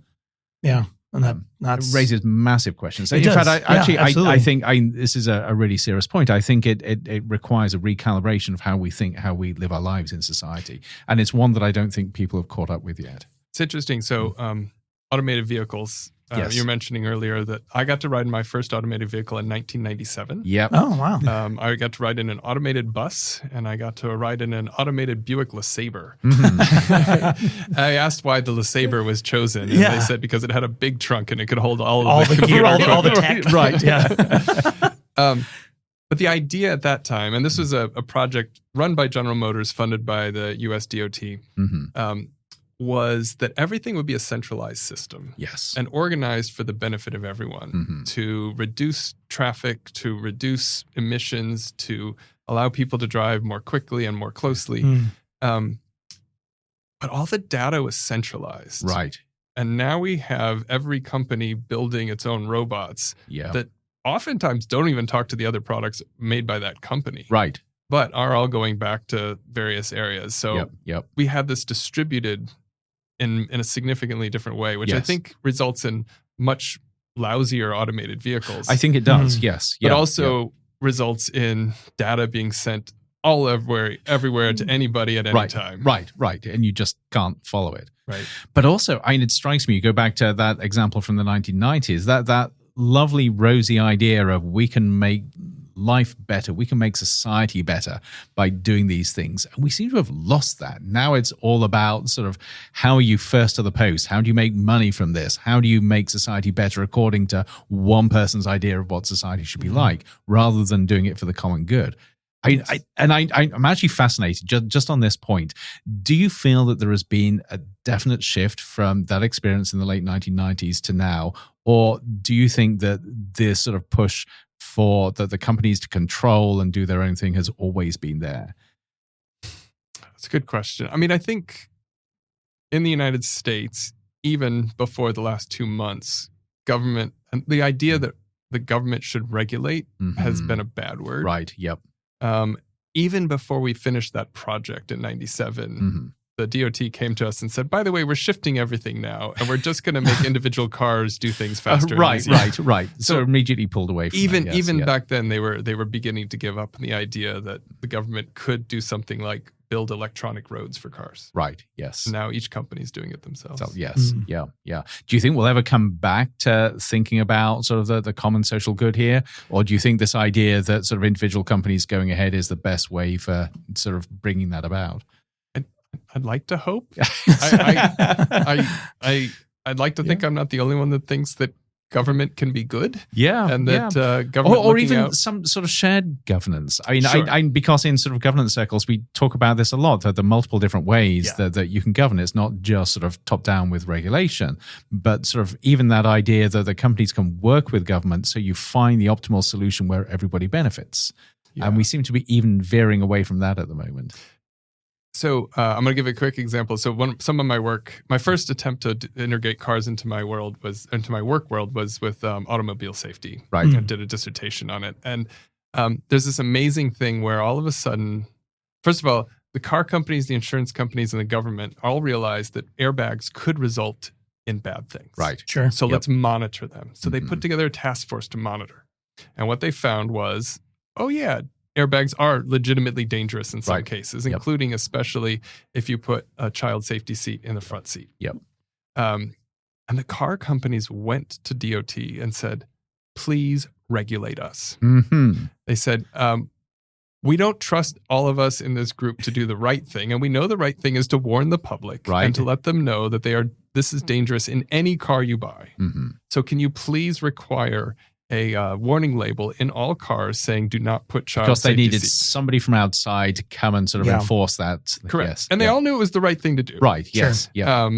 Yeah. And that raises massive questions. In fact, I think this is a really serious point. I think it requires a recalibration of how we live our lives in society. And it's one that I don't think people have caught up with yet. It's interesting. So automated vehicles, you were mentioning earlier that I got to ride in my first automated vehicle in 1997. Yep. Oh, wow. I got to ride in an automated bus, and I got to ride in an automated Buick LeSabre. I asked why the LeSabre was chosen, and they said because it had a big trunk and it could hold all the gear, all the tech. Right, yeah. But the idea at that time, and this was a project run by General Motors, funded by the US DOT, was that everything would be a centralized system. Yes. And organized for the benefit of everyone to reduce traffic, to reduce emissions, to allow people to drive more quickly and more closely. But all the data was centralized. Right. And now we have every company building its own robots that oftentimes don't even talk to the other products made by that company. Right. But are all going back to various areas. So we have this distributed in a significantly different way, which I think results in much lousier automated vehicles. I think it does, yes. But also results in data being sent all everywhere to anybody at any time. Right. And you just can't follow it. Right. But also, I mean, it strikes me, you go back to that example from the 1990s, that lovely rosy idea of we can make life better, we can make society better by doing these things. And we seem to have lost that. Now it's all about sort of how are you first to the post? How do you make money from this? How do you make society better according to one person's idea of what society should be like, rather than doing it for the common good? I'm actually fascinated just on this point. Do you feel that there has been a definite shift from that experience in the late 1990s to now? Or do you think that this sort of push for the companies to control and do their own thing has always been there? That's a good question. I mean, I think in the United States, even before the last 2 months, government, and the idea that the government should regulate has been a bad word. Right, yep. Even before we finished that project in 97, the DOT came to us and said, by the way, we're shifting everything now, and we're just going to make individual cars do things faster. Right. So immediately pulled away from that, back then, they were beginning to give up on the idea that the government could do something like build electronic roads for cars. Right, yes. Now each company's doing it themselves. So, yes, yeah. Do you think we'll ever come back to thinking about sort of the common social good here? Or do you think this idea that sort of individual companies going ahead is the best way for sort of bringing that about? I'd like to hope. I'd like to think I'm not the only one that thinks that government can be good. Yeah. And that government or even some sort of shared governance. I mean, sure. Because in sort of governance circles, we talk about this a lot, that the multiple different ways that you can govern. It's not just sort of top down with regulation, but sort of even that idea that the companies can work with government so you find the optimal solution where everybody benefits. Yeah. And we seem to be even veering away from that at the moment. So I'm going to give a quick example. So some of my work, my first attempt to integrate cars into my work world was with automobile safety. Right. I did a dissertation on it. And there's this amazing thing where all of a sudden, first of all, the car companies, the insurance companies, and the government all realized that airbags could result in bad things. Right. Sure. So let's monitor them. So they put together a task force to monitor. And what they found was, airbags are legitimately dangerous in some cases, including especially if you put a child safety seat in the front seat. Yep. And the car companies went to DOT and said, please regulate us. They said, we don't trust all of us in this group to do the right thing. And we know the right thing is to warn the public and to let them know that they are this is dangerous in any car you buy. So can you please require a warning label in all cars saying do not put child Because they safety needed seats. somebody from outside to come and sort of enforce that. Correct. Yes. And they all knew it was the right thing to do. Right. Yes. Yeah.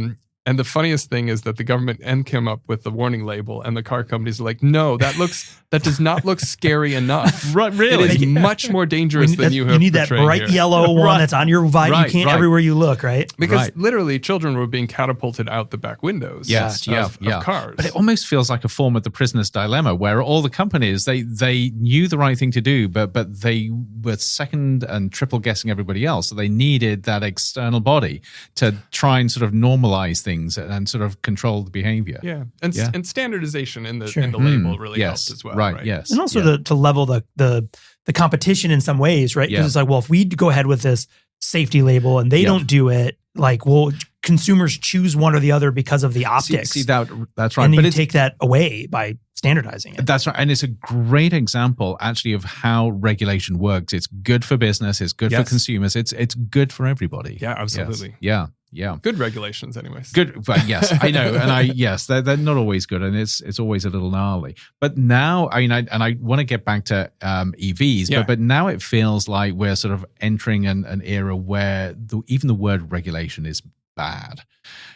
And the funniest thing is that the government came up with the warning label, and the car companies are like, "No, that does not look scary enough. Right, really? It is much more dangerous than you have. You need that bright yellow one that's on your visor. You can't everywhere you look, right? Because literally, children were being catapulted out the back windows. Of cars. But it almost feels like a form of the prisoner's dilemma, where all the companies they knew the right thing to do, but they were second and triple guessing everybody else. So they needed that external body to try and sort of normalize things and sort of control the behavior. Yeah. And standardization in the label really helped as well. Right. Yes. And also to level the competition in some ways, right? Because it's like, well, if we go ahead with this safety label and they don't do it, like, well, consumers choose one or the other because of the optics. See that's right. And but you take that away by standardizing it. That's right. And it's a great example actually of how regulation works. It's good for business. It's good for consumers. It's good for everybody. Yeah, absolutely. Yes. Yeah. Good regulations anyways. Good. But yes, I know. And they're not always good. And it's always a little gnarly. But now, I want to get back to EVs, but now it feels like we're sort of entering an era where even the word regulation is bad.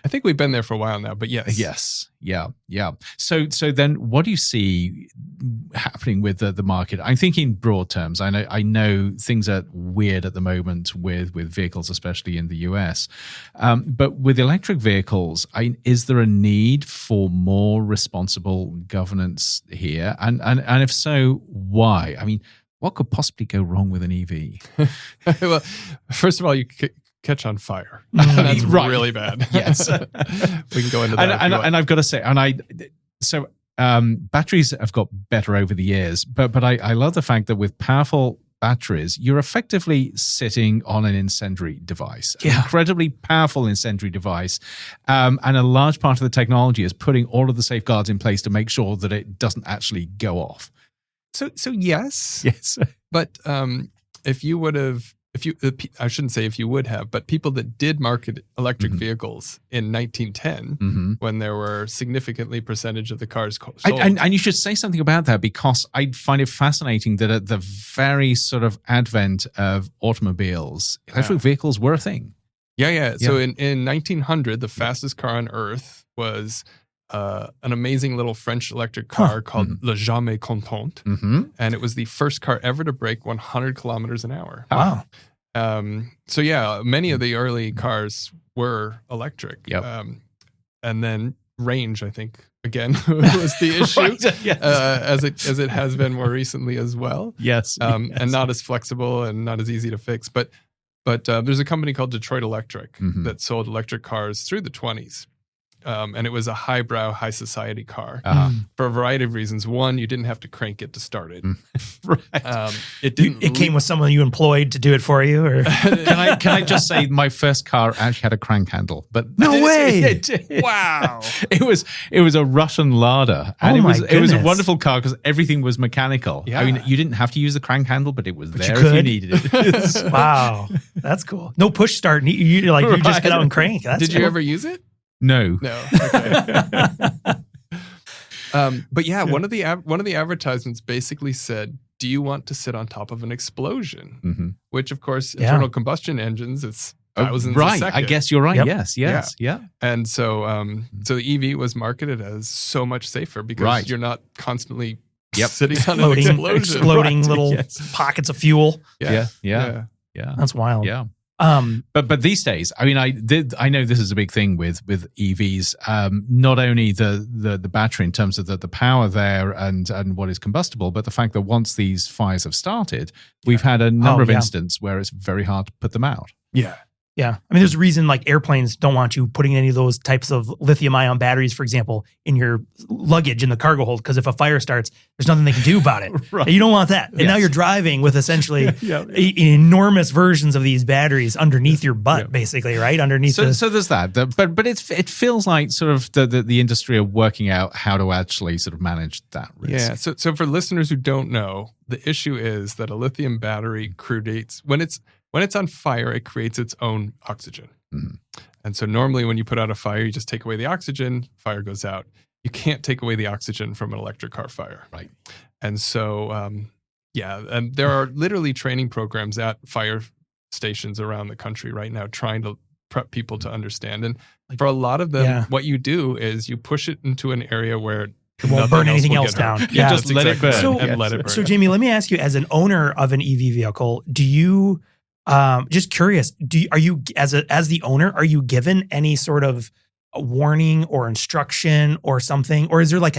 I think we've been there for a while now, but yes. Yes. Yeah. So then what do you see happening with the market? I think in broad terms, I know things are weird at the moment with vehicles, especially in the US. But with electric vehicles, is there a need for more responsible governance here? And if so, why? I mean, what could possibly go wrong with an EV? Well, first of all, you catch on fire. That's really bad. Yes. We can go into that. And I've got to say, batteries have got better over the years, but I love the fact that with powerful batteries, you're effectively sitting on an incendiary device, an incredibly powerful incendiary device. And a large part of the technology is putting all of the safeguards in place to make sure that it doesn't actually go off. So yes. But I shouldn't say if you would have, but people that did market electric vehicles in 1910, when there were significantly percentage of the cars sold. And you should say something about that, because I find it fascinating that at the very sort of advent of automobiles, electric vehicles were a thing. Yeah. So in 1900, the fastest car on Earth was an amazing little French electric car called Le Jamey Content. And it was the first car ever to break 100 kilometers an hour. Wow. So yeah, many of the early cars were electric. And then range, I think, again, was the issue, as it has been more recently as well. And not as flexible and not as easy to fix. But there's a company called Detroit Electric that sold electric cars through the 20s. And it was a highbrow, high society car for a variety of reasons. One, you didn't have to crank it to start it. It came with someone you employed to do it for you, or can I just say my first car actually had a crank handle? But no way! It did. Wow! It was a Russian Lada, and it was a wonderful car because everything was mechanical. Yeah. I mean, you didn't have to use the crank handle, but it was there you if you needed it. Wow, that's cool. No push start. You just get out and crank. Did you ever use it? No. Okay. But yeah, one of the advertisements basically said, "Do you want to sit on top of an explosion?" Which, of course, internal combustion engines, it's thousands a second. I guess you're right. Yep. Yes. And so, so the EV was marketed as so much safer because you're not constantly sitting on an explosion, exploding little pockets of fuel. Yeah. That's wild. Yeah. But these days, I mean, I know this is a big thing with EVs. Not only the battery in terms of the power there and what is combustible, but the fact that once these fires have started, we've had a number of instances where it's very hard to put them out. Yeah. I mean, there's a reason like airplanes don't want you putting any of those types of lithium ion batteries, for example, in your luggage in the cargo hold. Because if a fire starts, there's nothing they can do about it. You don't want that. And now you're driving with essentially enormous versions of these batteries underneath your butt, basically, right? Underneath. So there's that. But it feels like sort of the industry are working out how to actually sort of manage that risk. Yeah. So for listeners who don't know, the issue is that a lithium battery creates when it's on fire, it creates its own oxygen. And so normally when you put out a fire, you just take away the oxygen, fire goes out. You can't take away the oxygen from an electric car fire. Right. And so, and there are literally training programs at fire stations around the country right now trying to prep people to understand. And for a lot of them, what you do is you push it into an area where it won't burn anything else down. Yeah, just let it burn. Let it burn. So Jamey, let me ask you, as an owner of an EV vehicle, do you, just curious, are you, as the owner, are you given any sort of warning or instruction or something? Or is there like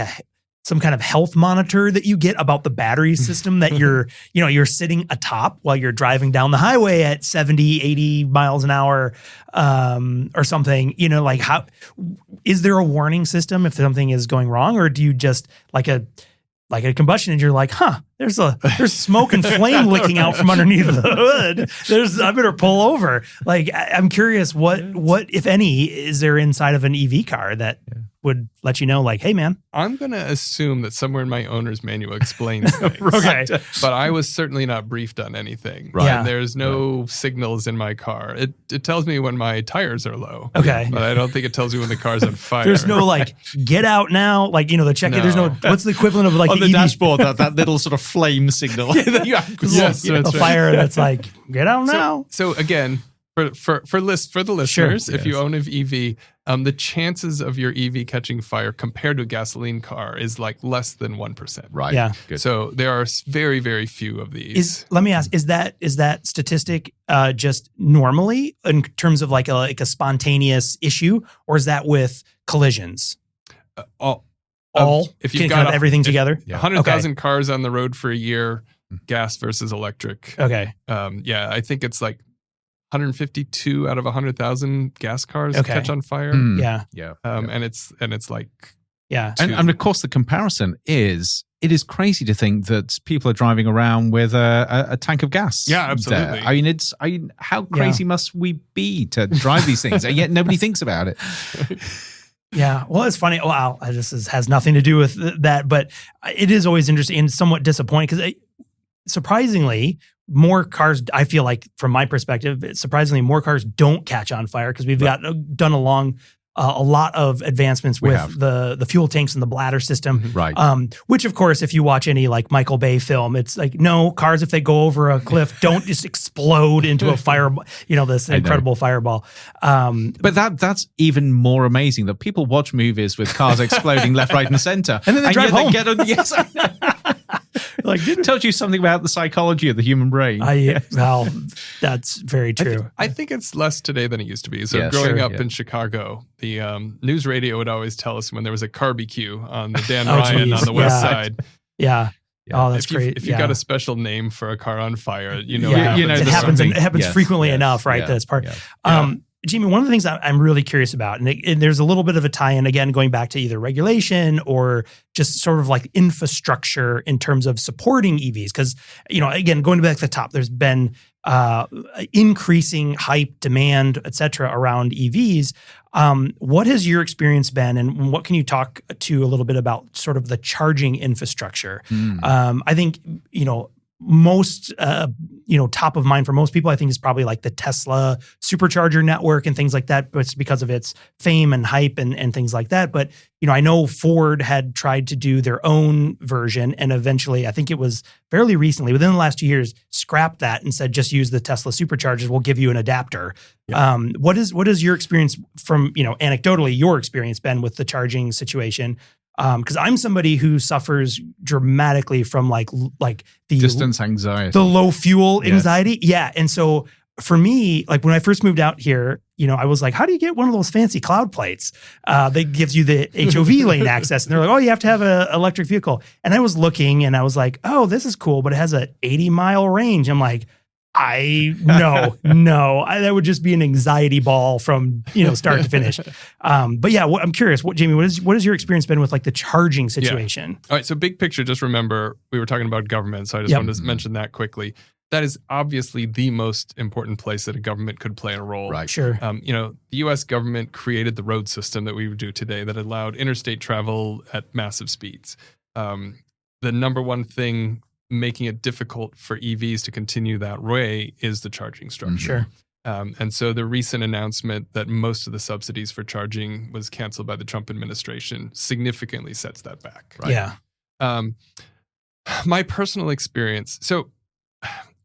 some kind of health monitor that you get about the battery system that you're sitting atop while you're driving down the highway at 70, 80 miles an hour, or something, like how, is there a warning system if something is going wrong, or do you just like a combustion engine, you're like, there's smoke and flame licking out from underneath the hood. I better pull over. Like, I'm curious, what, if any, is there inside of an EV car that would let you know, like, hey, man? I'm going to assume that somewhere in my owner's manual explains things. Okay. But I was certainly not briefed on anything. Right. Yeah. And there's no signals in my car. It tells me when my tires are low. Okay. But I don't think it tells you when the car's on fire. There's no, like, get out now, like, the check. No. There's no, what's the equivalent of, like, On the EV dashboard, that little sort of flame signal. Yes, a that's right. fire that's like, get out now. So again, for the listeners, if you own an EV, the chances of your EV catching fire compared to a gasoline car is like less than 1%. Right. Yeah. Good. So there are very, very few of these. Let me ask, is that statistic just normally in terms of like a spontaneous issue, or is that with collisions? If you've got everything together? 100,000 cars on the road for a year, gas versus electric. Okay. I think it's like 152 out of 100,000 gas cars catch on fire. Yeah. And it's like, and of course the comparison is, it is crazy to think that people are driving around with a tank of gas. Yeah, absolutely. There. How crazy must we be to drive these things? And yet nobody thinks about it. Yeah. Well, it's funny. Wow. Has nothing to do with that, but it is always interesting and somewhat disappointing because surprisingly, more cars, I feel like from my perspective, surprisingly more cars don't catch on fire because we've done a lot of advancements with the fuel tanks and the bladder system. Right. Which of course, if you watch any like Michael Bay film, it's like, no, cars, if they go over a cliff, don't just explode into a fireball, this incredible fireball. But that's even more amazing that people watch movies with cars exploding left, right, and center. And then they drive home. Yes, I know. Like, tells you something about the psychology of the human brain. Well, that's very true. I think it's less today than it used to be. So growing up in Chicago, the news radio would always tell us when there was a barbecue on the Dan Ryan on the west side. Yeah. Oh, that's great. If you've got a special name for a car on fire, it happens. It happens frequently enough, right? That's part. Jamey, one of the things I'm really curious about, and there's a little bit of a tie-in, again, going back to either regulation or just sort of like infrastructure in terms of supporting EVs. Because, again, going back to the top, there's been increasing hype, demand, et cetera, around EVs. What has your experience been, and what can you talk to a little bit about sort of the charging infrastructure? I think, most, top of mind for most people, I think is probably like the Tesla supercharger network and things like that, but it's because of its fame and hype and things like that. But, I know Ford had tried to do their own version and eventually, I think it was fairly recently, within the last 2 years, scrapped that and said, just use the Tesla superchargers. We'll give you an adapter. What is your experience from, anecdotally, your experience been with the charging situation? Because I'm somebody who suffers dramatically from like the distance anxiety, the low fuel anxiety. Yeah. And so for me, like when I first moved out here, I was like, how do you get one of those fancy cloud plates that gives you the HOV lane access? And they're like, oh, you have to have an electric vehicle. And I was looking and I was like, oh, this is cool, but it has an 80-mile range. I'm like, that would just be an anxiety ball from, start to finish. But yeah, I'm curious, Jamey, what has your experience been with like the charging situation? All right. So big picture, just remember we were talking about government. So I just wanted to mention that quickly. That is obviously the most important place that a government could play a role. Right. Sure. The U.S. government created the road system that we do today that allowed interstate travel at massive speeds. The number one thing making it difficult for EVs to continue that way is the charging structure. Sure. And so the recent announcement that most of the subsidies for charging was canceled by the Trump administration significantly sets that back. Right. Yeah. My personal experience. So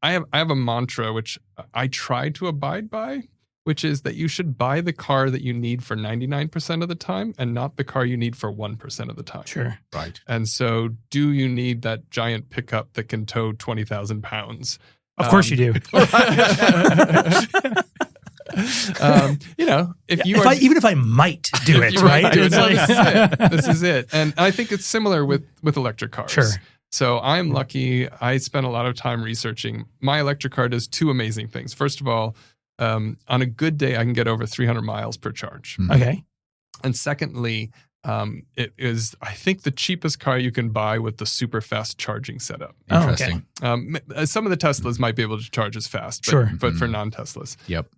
I have a mantra which I try to abide by, which is that you should buy the car that you need for 99% of the time and not the car you need for 1% of the time. Sure. Right. And so do you need that giant pickup that can tow 20,000 pounds? Of course you do. Even if I might do it, right? Do it, It's no, like- this is it. And I think it's similar with electric cars. Sure. So I'm lucky. I spent a lot of time researching. My electric car does two amazing things. First of all, on a good day, I can get over 300 miles per charge. Okay. And secondly, it is, I think, the cheapest car you can buy with the super fast charging setup. Interesting. Some of the Teslas might be able to charge as fast, but, Sure. but for non-Teslas. Yep.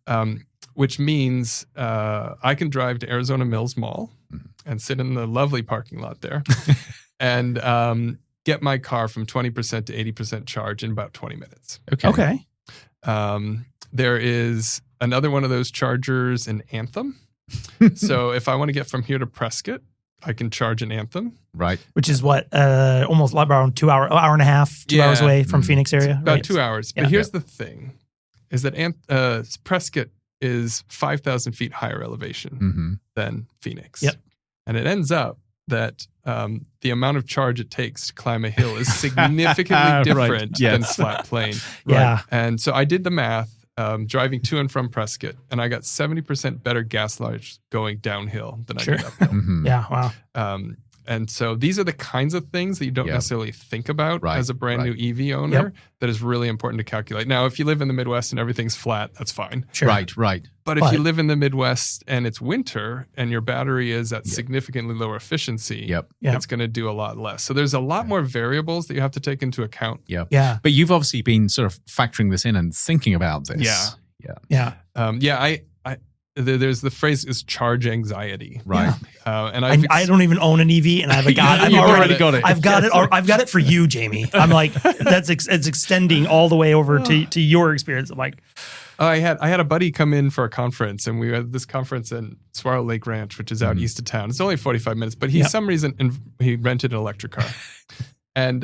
Which means I can drive to Arizona Mills Mall and sit in the lovely parking lot there and get my car from 20% to 80% charge in about 20 minutes. Okay. There is another one of those chargers in Anthem. So if I want to get from here to Prescott, I can charge in Anthem. Right. Which is what, almost around 2 hour and a half, 2 hours away from Phoenix area. About right? 2 hours. Yeah. But here's the thing, is that Prescott is 5,000 feet higher elevation than Phoenix. Yep. And it ends up that the amount of charge it takes to climb a hill is significantly different than flat plain. Yeah. And so I did the math, driving to and from Prescott, and I got 70% better gas mileage going downhill than I did uphill. Yeah. Wow. And so these are the kinds of things that you don't necessarily think about as a brand new EV owner that is really important to calculate. Now, if you live in the Midwest and everything's flat, that's fine. Sure. Right. But if you live in the Midwest and it's winter and your battery is at significantly lower efficiency, it's going to do a lot less. So there's a lot more variables that you have to take into account. Yeah. But you've obviously been sort of factoring this in and thinking about this. Yeah. There's the phrase is charge anxiety. Right. And I don't even own an EV, and I've got You've already got it. I've got it. I've got it for you, Jamey. I'm like, it's extending all the way over to your experience. I'm like, I had a buddy come in for a conference, and we had this conference in Saguaro Lake Ranch, which is out east of town. It's only 45 minutes, but some reason he rented an electric car, and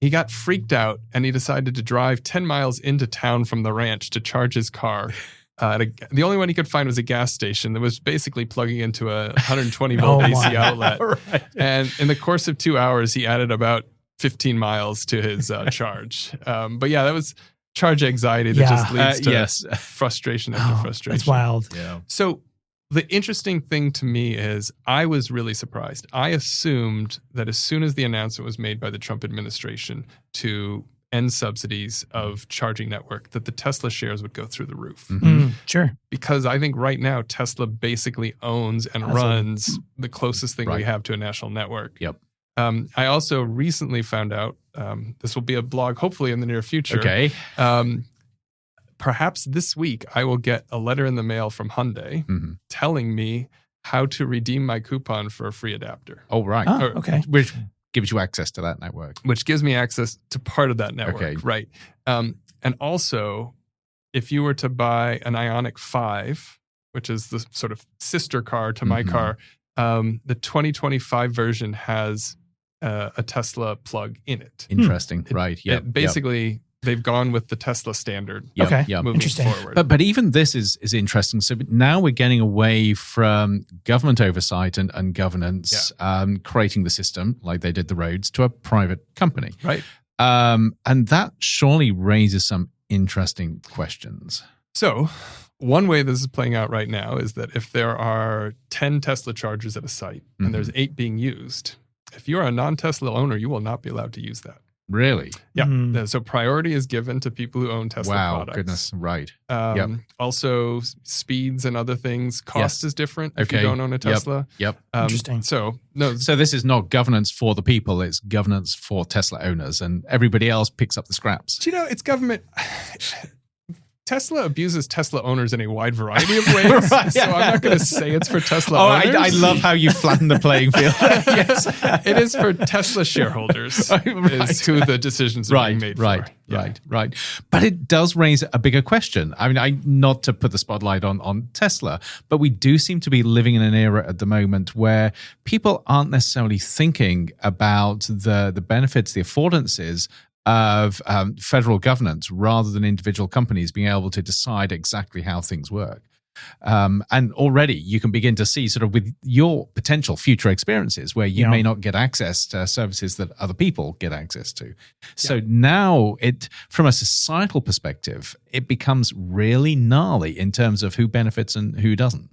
he got freaked out, and he decided to drive 10 miles into town from the ranch to charge his car. The only one he could find was a gas station that was basically plugging into a 120 volt AC outlet. Right. And in the course of 2 hours, he added about 15 miles to his charge. But that was charge anxiety that just leads to frustration after frustration. That's wild. Yeah. So the interesting thing to me is I was really surprised. I assumed that as soon as the announcement was made by the Trump administration to end subsidies of charging network, that the Tesla shares would go through the roof. Sure. Because I think right now Tesla basically owns and runs the closest thing we have to a national network. Yep. I also recently found out, this will be a blog hopefully in the near future. Okay. Perhaps this week I will get a letter in the mail from Hyundai telling me how to redeem my coupon for a free adapter. Oh, right. Oh, okay. Which gives you access to that network. Which gives me access to part of that network. Okay. Right. And also, if you were to buy an Ioniq 5, which is the sort of sister car to my car, the 2025 version has a Tesla plug in it. Interesting. Right. Yeah. Basically, they've gone with the Tesla standard. Okay. Moving Interesting. forward. But even this is interesting. So now we're getting away from government oversight and governance, creating the system like they did the roads, to a private company. Right. And that surely raises some interesting questions. So one way this is playing out right now is that if there are 10 Tesla chargers at a site and there's 8 being used, if you're a non-Tesla owner, you will not be allowed to use that. Really? Yeah. So priority is given to people who own Tesla products. Goodness. Right. Also, speeds and other things. Cost is different if you don't own a Tesla. Yep. Interesting. So this is not governance for the people. It's governance for Tesla owners, and everybody else picks up the scraps. It's government. Tesla abuses Tesla owners in a wide variety of ways. Right, so I'm not going to say it's for Tesla owners. I love how you flatten the playing field. Yes. It is for Tesla shareholders is who the decisions are being made for. Right. But it does raise a bigger question. I mean, not to put the spotlight on Tesla, but we do seem to be living in an era at the moment where people aren't necessarily thinking about the benefits, the affordances of federal governance rather than individual companies being able to decide exactly how things work. And already you can begin to see sort of with your potential future experiences where you may not get access to services that other people get access to. So now from a societal perspective, it becomes really gnarly in terms of who benefits and who doesn't.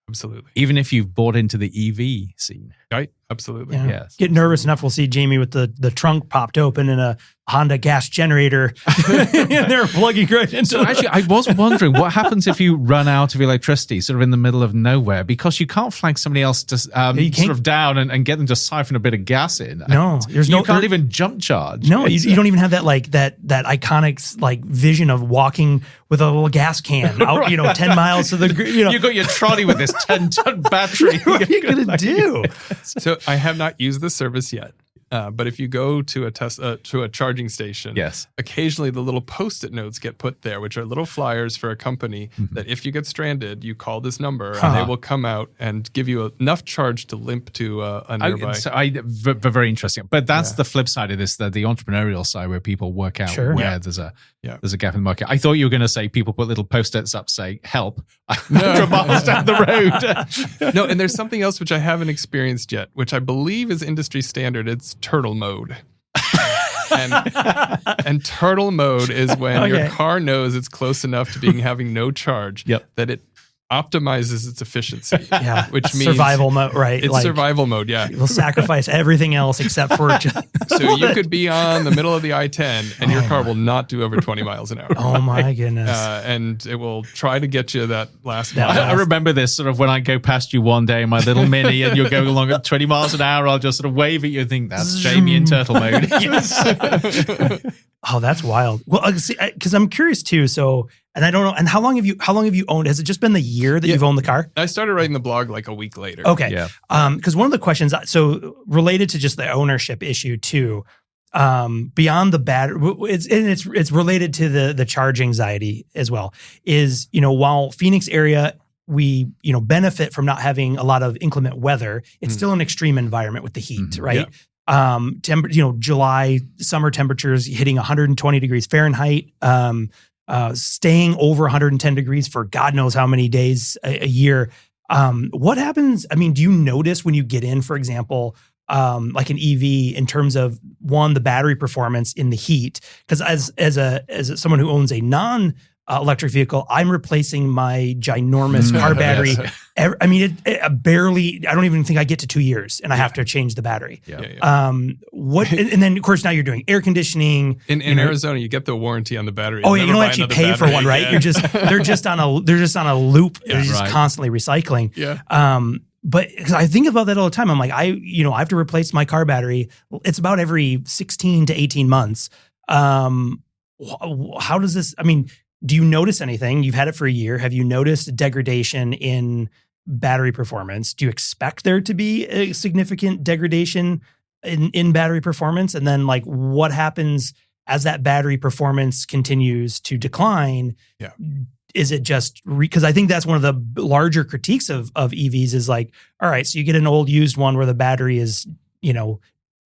Absolutely. Even if you've bought into the EV scene. Right. Absolutely. Yeah. Yes. Get nervous enough. We'll see Jamey with the trunk popped open and a Honda gas generator. And they're plugging right into So actually, I was wondering what happens if you run out of electricity sort of in the middle of nowhere because you can't flag somebody else to sort of down and get them to siphon a bit of gas in. No, you can't even jump charge. No, you don't even have that that iconic like vision of walking with a little gas can out, 10 miles to the, You got your trolley with this 10-ton battery. What are you going to do? So I have not used the service yet. But if you go to a charging station, yes, occasionally the little Post-it notes get put there, which are little flyers for a company that if you get stranded, you call this number and they will come out and give you enough charge to limp to a nearby. Very interesting. But that's the flip side of this, the entrepreneurial side where people work out where there's a gap in the market. I thought you were going to say people put little Post-its up saying, help, 100 miles down the road. No, and there's something else which I haven't experienced yet, which I believe is industry standard. It's turtle mode. and turtle mode is when your car knows it's close enough to having no charge that it optimizes its efficiency. Which means survival mode, right? It's survival mode, You'll sacrifice everything else except for So you could be on the middle of the I-10 and your car will not do over 20 miles an hour. Oh my goodness. And it will try to get you that last mile. I remember this sort of when I go past you one day in my little Mini and you're going along at 20 miles an hour, I'll just sort of wave at you and think that's Jamey in turtle mode. Yes. Oh, that's wild. Well, because I'm curious too. So, and I don't know. And how long have you owned? Has it just been the year that you've owned the car? I started writing the blog like a week later. Okay. Yeah. Because one of the questions, so related to just the ownership issue too, beyond the battery, it's related to the charge anxiety as well. Is while Phoenix area we benefit from not having a lot of inclement weather, it's still an extreme environment with the heat, right? Yeah. July summer temperatures hitting 120 degrees Fahrenheit, staying over 110 degrees for God knows how many days a year. What happens? I mean, do you notice when you get in, for example, like an EV in terms of the battery performance in the heat? Because as someone who owns a electric vehicle, I'm replacing my ginormous car battery. I mean, it barely, I don't even think I get to 2 years and I have to change the battery. And then of course now you're doing air conditioning. In Arizona, you get the warranty on the battery. Oh, yeah, you don't actually pay for one, right? They're just on a loop. They're just constantly recycling. But because I think about that all the time, I'm like, I have to replace my car battery. It's about every 16 to 18 months. How does this, I mean, do you notice anything? You've had it for a year. Have you noticed degradation in battery performance? Do you expect there to be a significant degradation in battery performance? And then like what happens as that battery performance continues to decline? Yeah. Is it just because I think that's one of the larger critiques of EVs is like, all right, so you get an old used one where the battery is,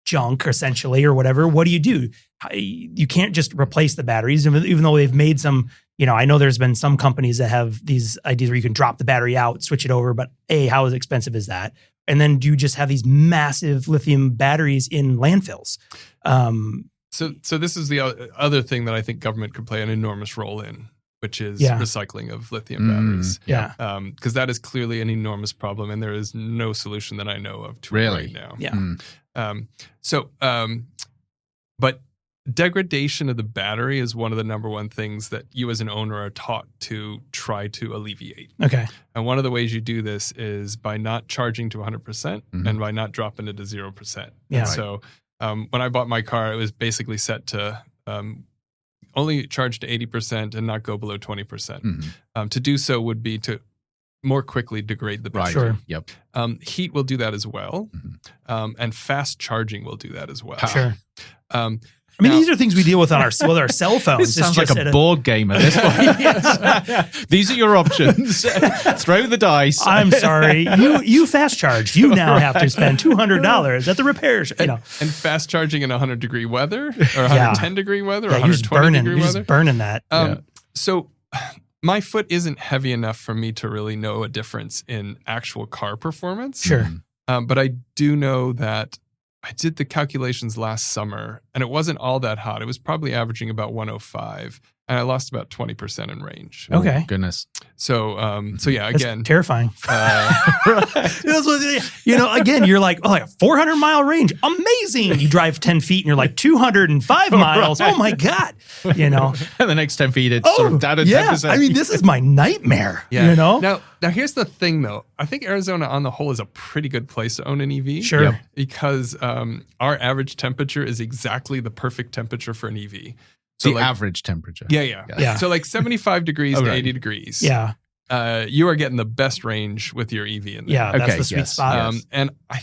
junk essentially or whatever. What do? You can't just replace the batteries, even though they've made some, I know there's been some companies that have these ideas where you can drop the battery out, switch it over, but how expensive is that? And then do you just have these massive lithium batteries in landfills? So this is the other thing that I think government could play an enormous role in, which is recycling of lithium batteries. Because that is clearly an enormous problem, and there is no solution that I know of to it right now. But degradation of the battery is one of the number one things that you as an owner are taught to try to alleviate. Okay. And one of the ways you do this is by not charging to 100% and by not dropping it to 0%. Yeah. And so when I bought my car, it was basically set to only charge to 80% and not go below 20%. Mm-hmm. To do so would be to more quickly degrade the battery. Sure. Yep. Heat will do that as well. Mm-hmm. And fast charging will do that as well. Sure. Now, these are things we deal with on our cell phones. This sounds It's like just a board game at this point. These are your options. Throw the dice. I'm sorry. You fast charge. You now have to spend $200 at the repair shop. And fast charging in 100-degree weather or 110-degree weather or 120-degree weather. Just burning that. So my foot isn't heavy enough for me to really know a difference in actual car performance. Sure. But I do know that I did the calculations last summer, and it wasn't all that hot. It was probably averaging about 105, and I lost about 20% in range. Okay. Oh, goodness. So yeah, That's again, terrifying. Right. Again, you're like, oh, like a 400-mile range. Amazing. You drive 10 feet and you're like 205 miles. Oh my God. And the next 10 feet, it's sort of down to 10%. I mean, this is my nightmare. yeah. You know? Now here's the thing, though. I think Arizona, on the whole, is a pretty good place to own an EV. Sure. Yep. Because our average temperature is exactly the perfect temperature for an EV. So the average temperature. Yeah. So like 75 degrees to 80 degrees. Yeah. You are getting the best range with your EV in there. Yeah, that's the sweet spot. And I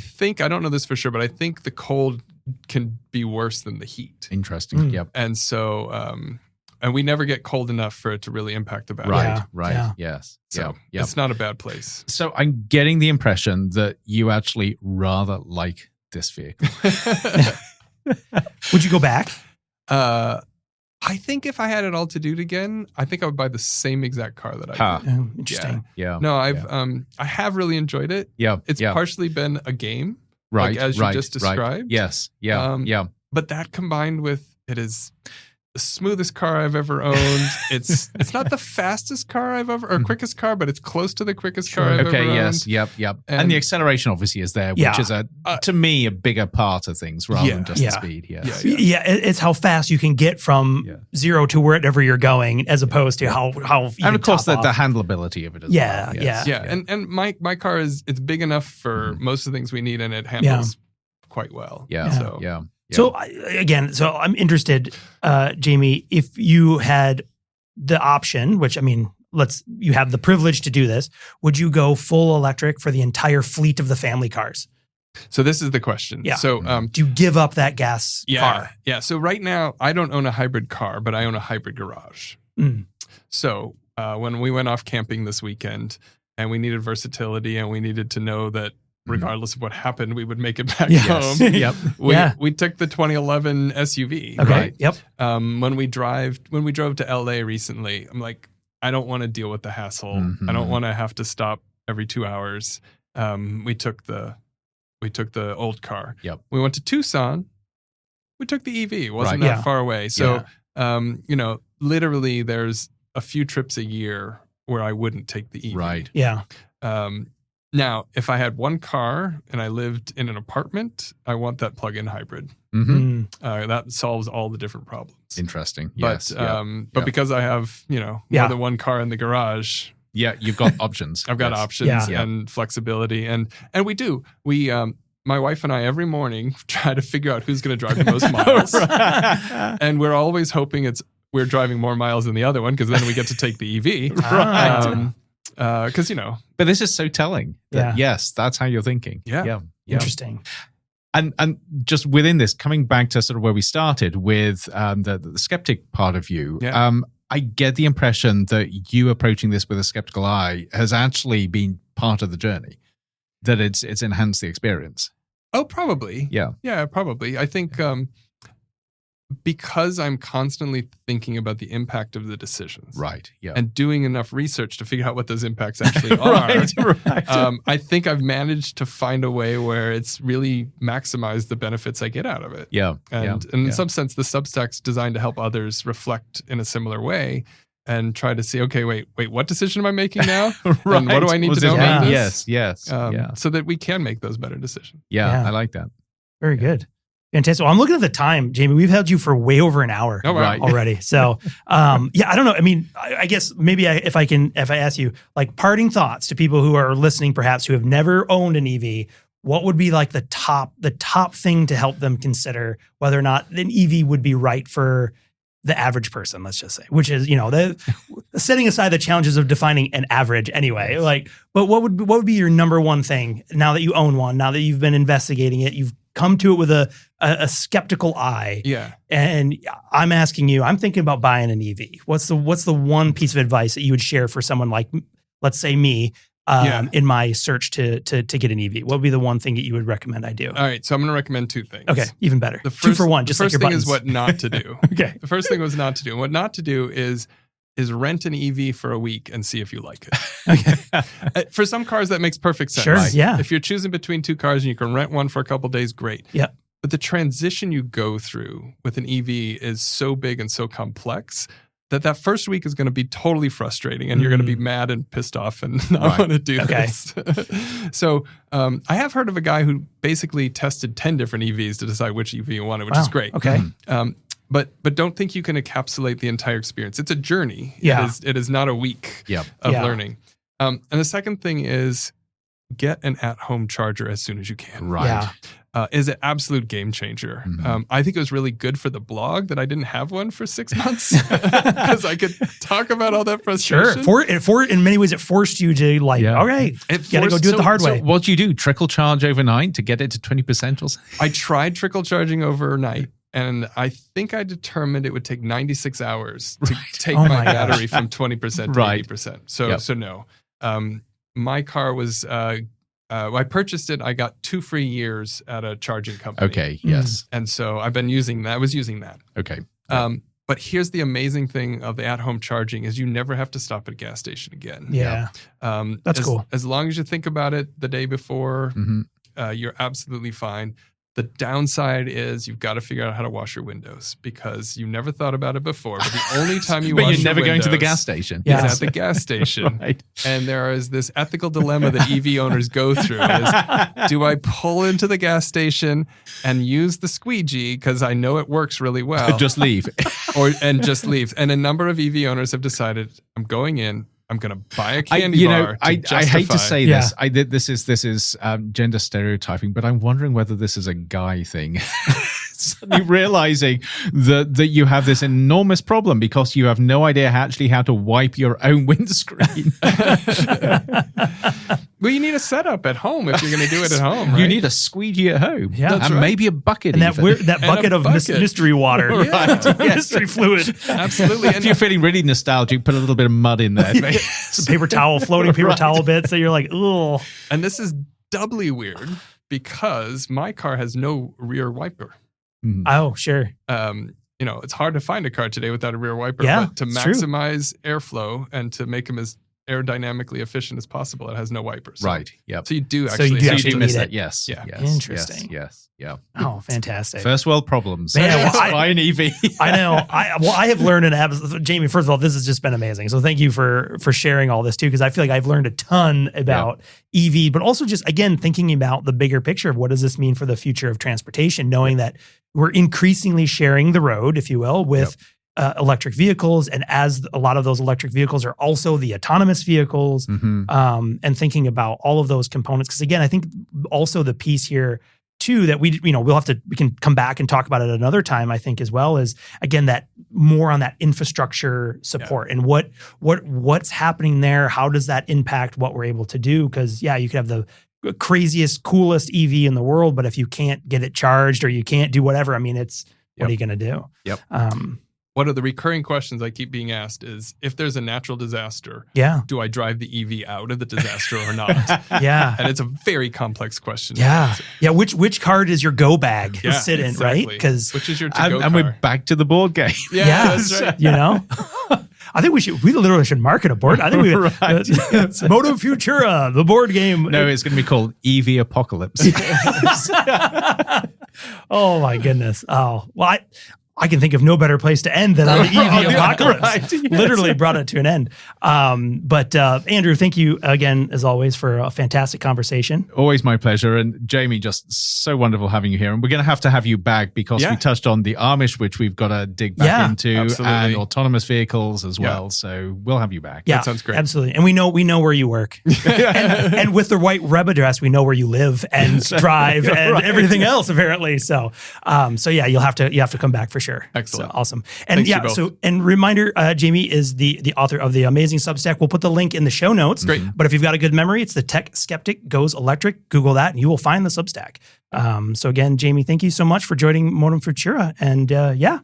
don't know this for sure, but I think the cold can be worse than the heat. Interesting. Yep. And so, and we never get cold enough for it to really impact the battery. Right. Yeah. Yes. So Yep. it's not a bad place. So I'm getting the impression that you actually rather like this vehicle. Would you go back? I think if I had it all to do it again, I think I would buy the same exact car that I did. Oh, interesting. Yeah. No, I have really enjoyed it. Yeah. It's partially been a game. Right. Like, as you just described. Right. Yes. Yeah. Yeah. But that combined with it is the smoothest car I've ever owned. It's not the fastest car I've ever, or quickest car, but it's close to the quickest car I've ever owned. Yes. Yep. And the acceleration obviously is there, which is to me a bigger part of things rather than just the speed. Yes. Yeah. It's how fast you can get from 0 to wherever you're going, as opposed to how you and of course the off. handleability of it as well. Yes. Yeah. And my car it's big enough for most of the things we need, and it handles quite well. Yeah. So yeah. So I'm interested, Jamey, if you had the option, which I mean, you have the privilege to do this, would you go full electric for the entire fleet of the family cars? So this is the question. Yeah. So do you give up that gas car? Yeah. So right now I don't own a hybrid car, but I own a hybrid garage. So when we went off camping this weekend and we needed versatility and we needed to know that regardless of what happened, we would make it back home. We took the 2011 SUV. Okay. Right? Yep. When we drove to LA recently, I'm like, I don't want to deal with the hassle. I don't want to have to stop every 2 hours. We took the old car. Yep. We went to Tucson. We took the EV. It wasn't that far away. So, literally there's a few trips a year where I wouldn't take the EV. Right. Yeah. Now, if I had one car and I lived in an apartment, I want that plug-in hybrid. That solves all the different problems. Interesting. But Yes. because I have more than one car in the garage, you've got options. I've got options and flexibility, and we do. We my wife and I every morning try to figure out who's going to drive the most miles, and we're always hoping we're driving more miles than the other one because then we get to take the EV. Right. Because but this is so telling that yes, that's how you're thinking. Yeah. Interesting. And just within this, coming back to sort of where we started with the skeptic part of you, I get the impression that you approaching this with a skeptical eye has actually been part of the journey, that it's enhanced the experience. Oh, probably. Yeah, probably. I think because I'm constantly thinking about the impact of the decisions. Right. Yeah. And doing enough research to figure out what those impacts actually are. Right. I think I've managed to find a way where it's really maximized the benefits I get out of it. Yeah. And in some sense, the Substack's designed to help others reflect in a similar way and try to see, okay, wait, what decision am I making now? Right. And what do I need to know about this? Yes. So that we can make those better decisions. Yeah. I like that. Very good. Fantastic. Well, I'm looking at the time, Jamey. We've held you for way over an hour already. So, I don't know. I mean, I guess maybe if I ask you like parting thoughts to people who are listening, perhaps who have never owned an EV, what would be like the top thing to help them consider whether or not an EV would be right for the average person, let's just say, which is, the setting aside the challenges of defining an average anyway, but what would be your number one thing now that you own one, now that you've been investigating it, you've come to it with a skeptical eye. Yeah. And I'm asking you, I'm thinking about buying an EV. What's the one piece of advice that you would share for someone like, let's say me, in my search to get an EV? What would be the one thing that you would recommend I do? All right. So I'm going to recommend 2 things. Okay. Even better. The first, 2 for 1, just the like first your thing buttons. is what not to do. Okay. The first thing was not to do. And what not to do is rent an EV for a week and see if you like it. Okay. For some cars, that makes perfect sense. Sure. Yeah. If you're choosing between 2 cars and you can rent one for a couple days, great. Yep. But the transition you go through with an EV is so big and so complex that first week is going to be totally frustrating, and you're going to be mad and pissed off and not want to do this. So I have heard of a guy who basically tested 10 different EVs to decide which EV he wanted, which is great. Okay. But don't think you can encapsulate the entire experience. It's a journey. Yeah. It is not a week of learning. And the second thing is get an at-home charger as soon as you can. Right. Yeah. Is an absolute game changer. I think it was really good for the blog that I didn't have one for 6 months because I could talk about all that frustration. Sure. In many ways, it forced you to okay, gotta go do it the hard way. So what do you do? Trickle charge overnight to get it to 20% or something? I tried trickle charging overnight, and I think I determined it would take 96 hours to take my battery from 20% to 80%. So no. My car was... I purchased it. I got 2 free years at a charging company. Okay. Yes. And so I've been using that. I was using that. Okay. But here's the amazing thing of the at-home charging is you never have to stop at a gas station again. Yeah. That's cool. As long as you think about it the day before, you're absolutely fine. The downside is you've got to figure out how to wash your windows because you never thought about it before. But the only time you wash your windows... But you're never going to the gas station. Is at the gas station. Right. And there is this ethical dilemma that EV owners go through is, do I pull into the gas station and use the squeegee because I know it works really well? Just leave. and just leave. And a number of EV owners have decided, I'm going in, I'm going to buy a candy bar. I hate to say this. This is gender stereotyping, but I'm wondering whether this is a guy thing. Suddenly realizing that you have this enormous problem because you have no idea how to wipe your own windscreen. Well, you need a setup at home if you're going to do it at home. Right? You need a squeegee at home. Yeah, and maybe a bucket. And that bucket of mystery water. Right. Mystery fluid. Absolutely. If you're feeling really nostalgic, put a little bit of mud in there. Some paper towel, floating paper towel bits that you're like, ugh. And this is doubly weird because my car has no rear wiper. Oh, sure. It's hard to find a car today without a rear wiper. Yeah, but to maximize airflow and to make them as aerodynamically efficient as possible, it has no wipers. Right. Yep. So you do So actually. you do actually miss need that. it. Yes. Yeah. Yes. Interesting. Yes. Yeah. Oh, fantastic. First world problems. Man, buy an EV. I know. I have learned Jamey, first of all, this has just been amazing. So thank you for sharing all this too, because I feel like I've learned a ton about EV, but also just, again, thinking about the bigger picture of what does this mean for the future of transportation, knowing that we're increasingly sharing the road, if you will, with electric vehicles. And as a lot of those electric vehicles are also the autonomous vehicles, and thinking about all of those components. Because again, I think also the piece here too that we can come back and talk about it another time, I think, as well, is again that more on that infrastructure support and what's happening there. How does that impact what we're able to do? Because you could have the craziest, coolest EV in the world, but if you can't get it charged or you can't do whatever, I mean, what are you going to do? Yep. One of the recurring questions I keep being asked is, if there's a natural disaster, do I drive the EV out of the disaster or not? And it's a very complex question. Which car does your go bag sit in, right? Because which is your to-go and car? we're back to the board game. That's right. I think we literally should market a board. I think Moto Futura, the board game. No, it's going to be called EV Apocalypse. Oh my goodness. Oh, well, I can think of no better place to end than on the EV apocalypse. Right, yes. Literally brought it to an end. But Andrew, thank you again, as always, for a fantastic conversation. Always my pleasure. And Jamey, just so wonderful having you here. And we're going to have you back because we touched on the Amish, which we've got to dig back into, and autonomous vehicles as well. So we'll have you back. That sounds great. Absolutely. And we know where you work. and with the right web address, we know where you live and drive and everything else, apparently. So you'll have to come back for sure. sure. Excellent. So, awesome. And Thanks, you yeah, both. so and reminder, Jamey is the author of the amazing Substack. We'll put the link in the show notes. Great. But if you've got a good memory, it's the Tech Skeptic Goes Electric. Google that and you will find the Substack. So again, Jamey, thank you so much for joining Modem Futura. And yeah,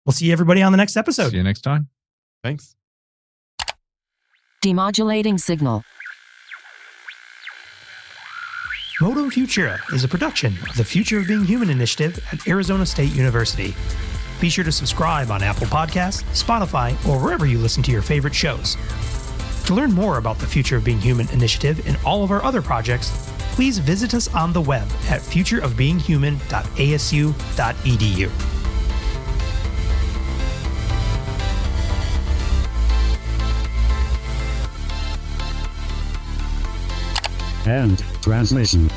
we'll see everybody on the next episode. See you next time. Thanks. Demodulating signal. Modem Futura is a production of the Future of Being Human initiative at Arizona State University. Be sure to subscribe on Apple Podcasts, Spotify, or wherever you listen to your favorite shows. To learn more about the Future of Being Human initiative and all of our other projects, please visit us on the web at futureofbeinghuman.asu.edu. End transmission.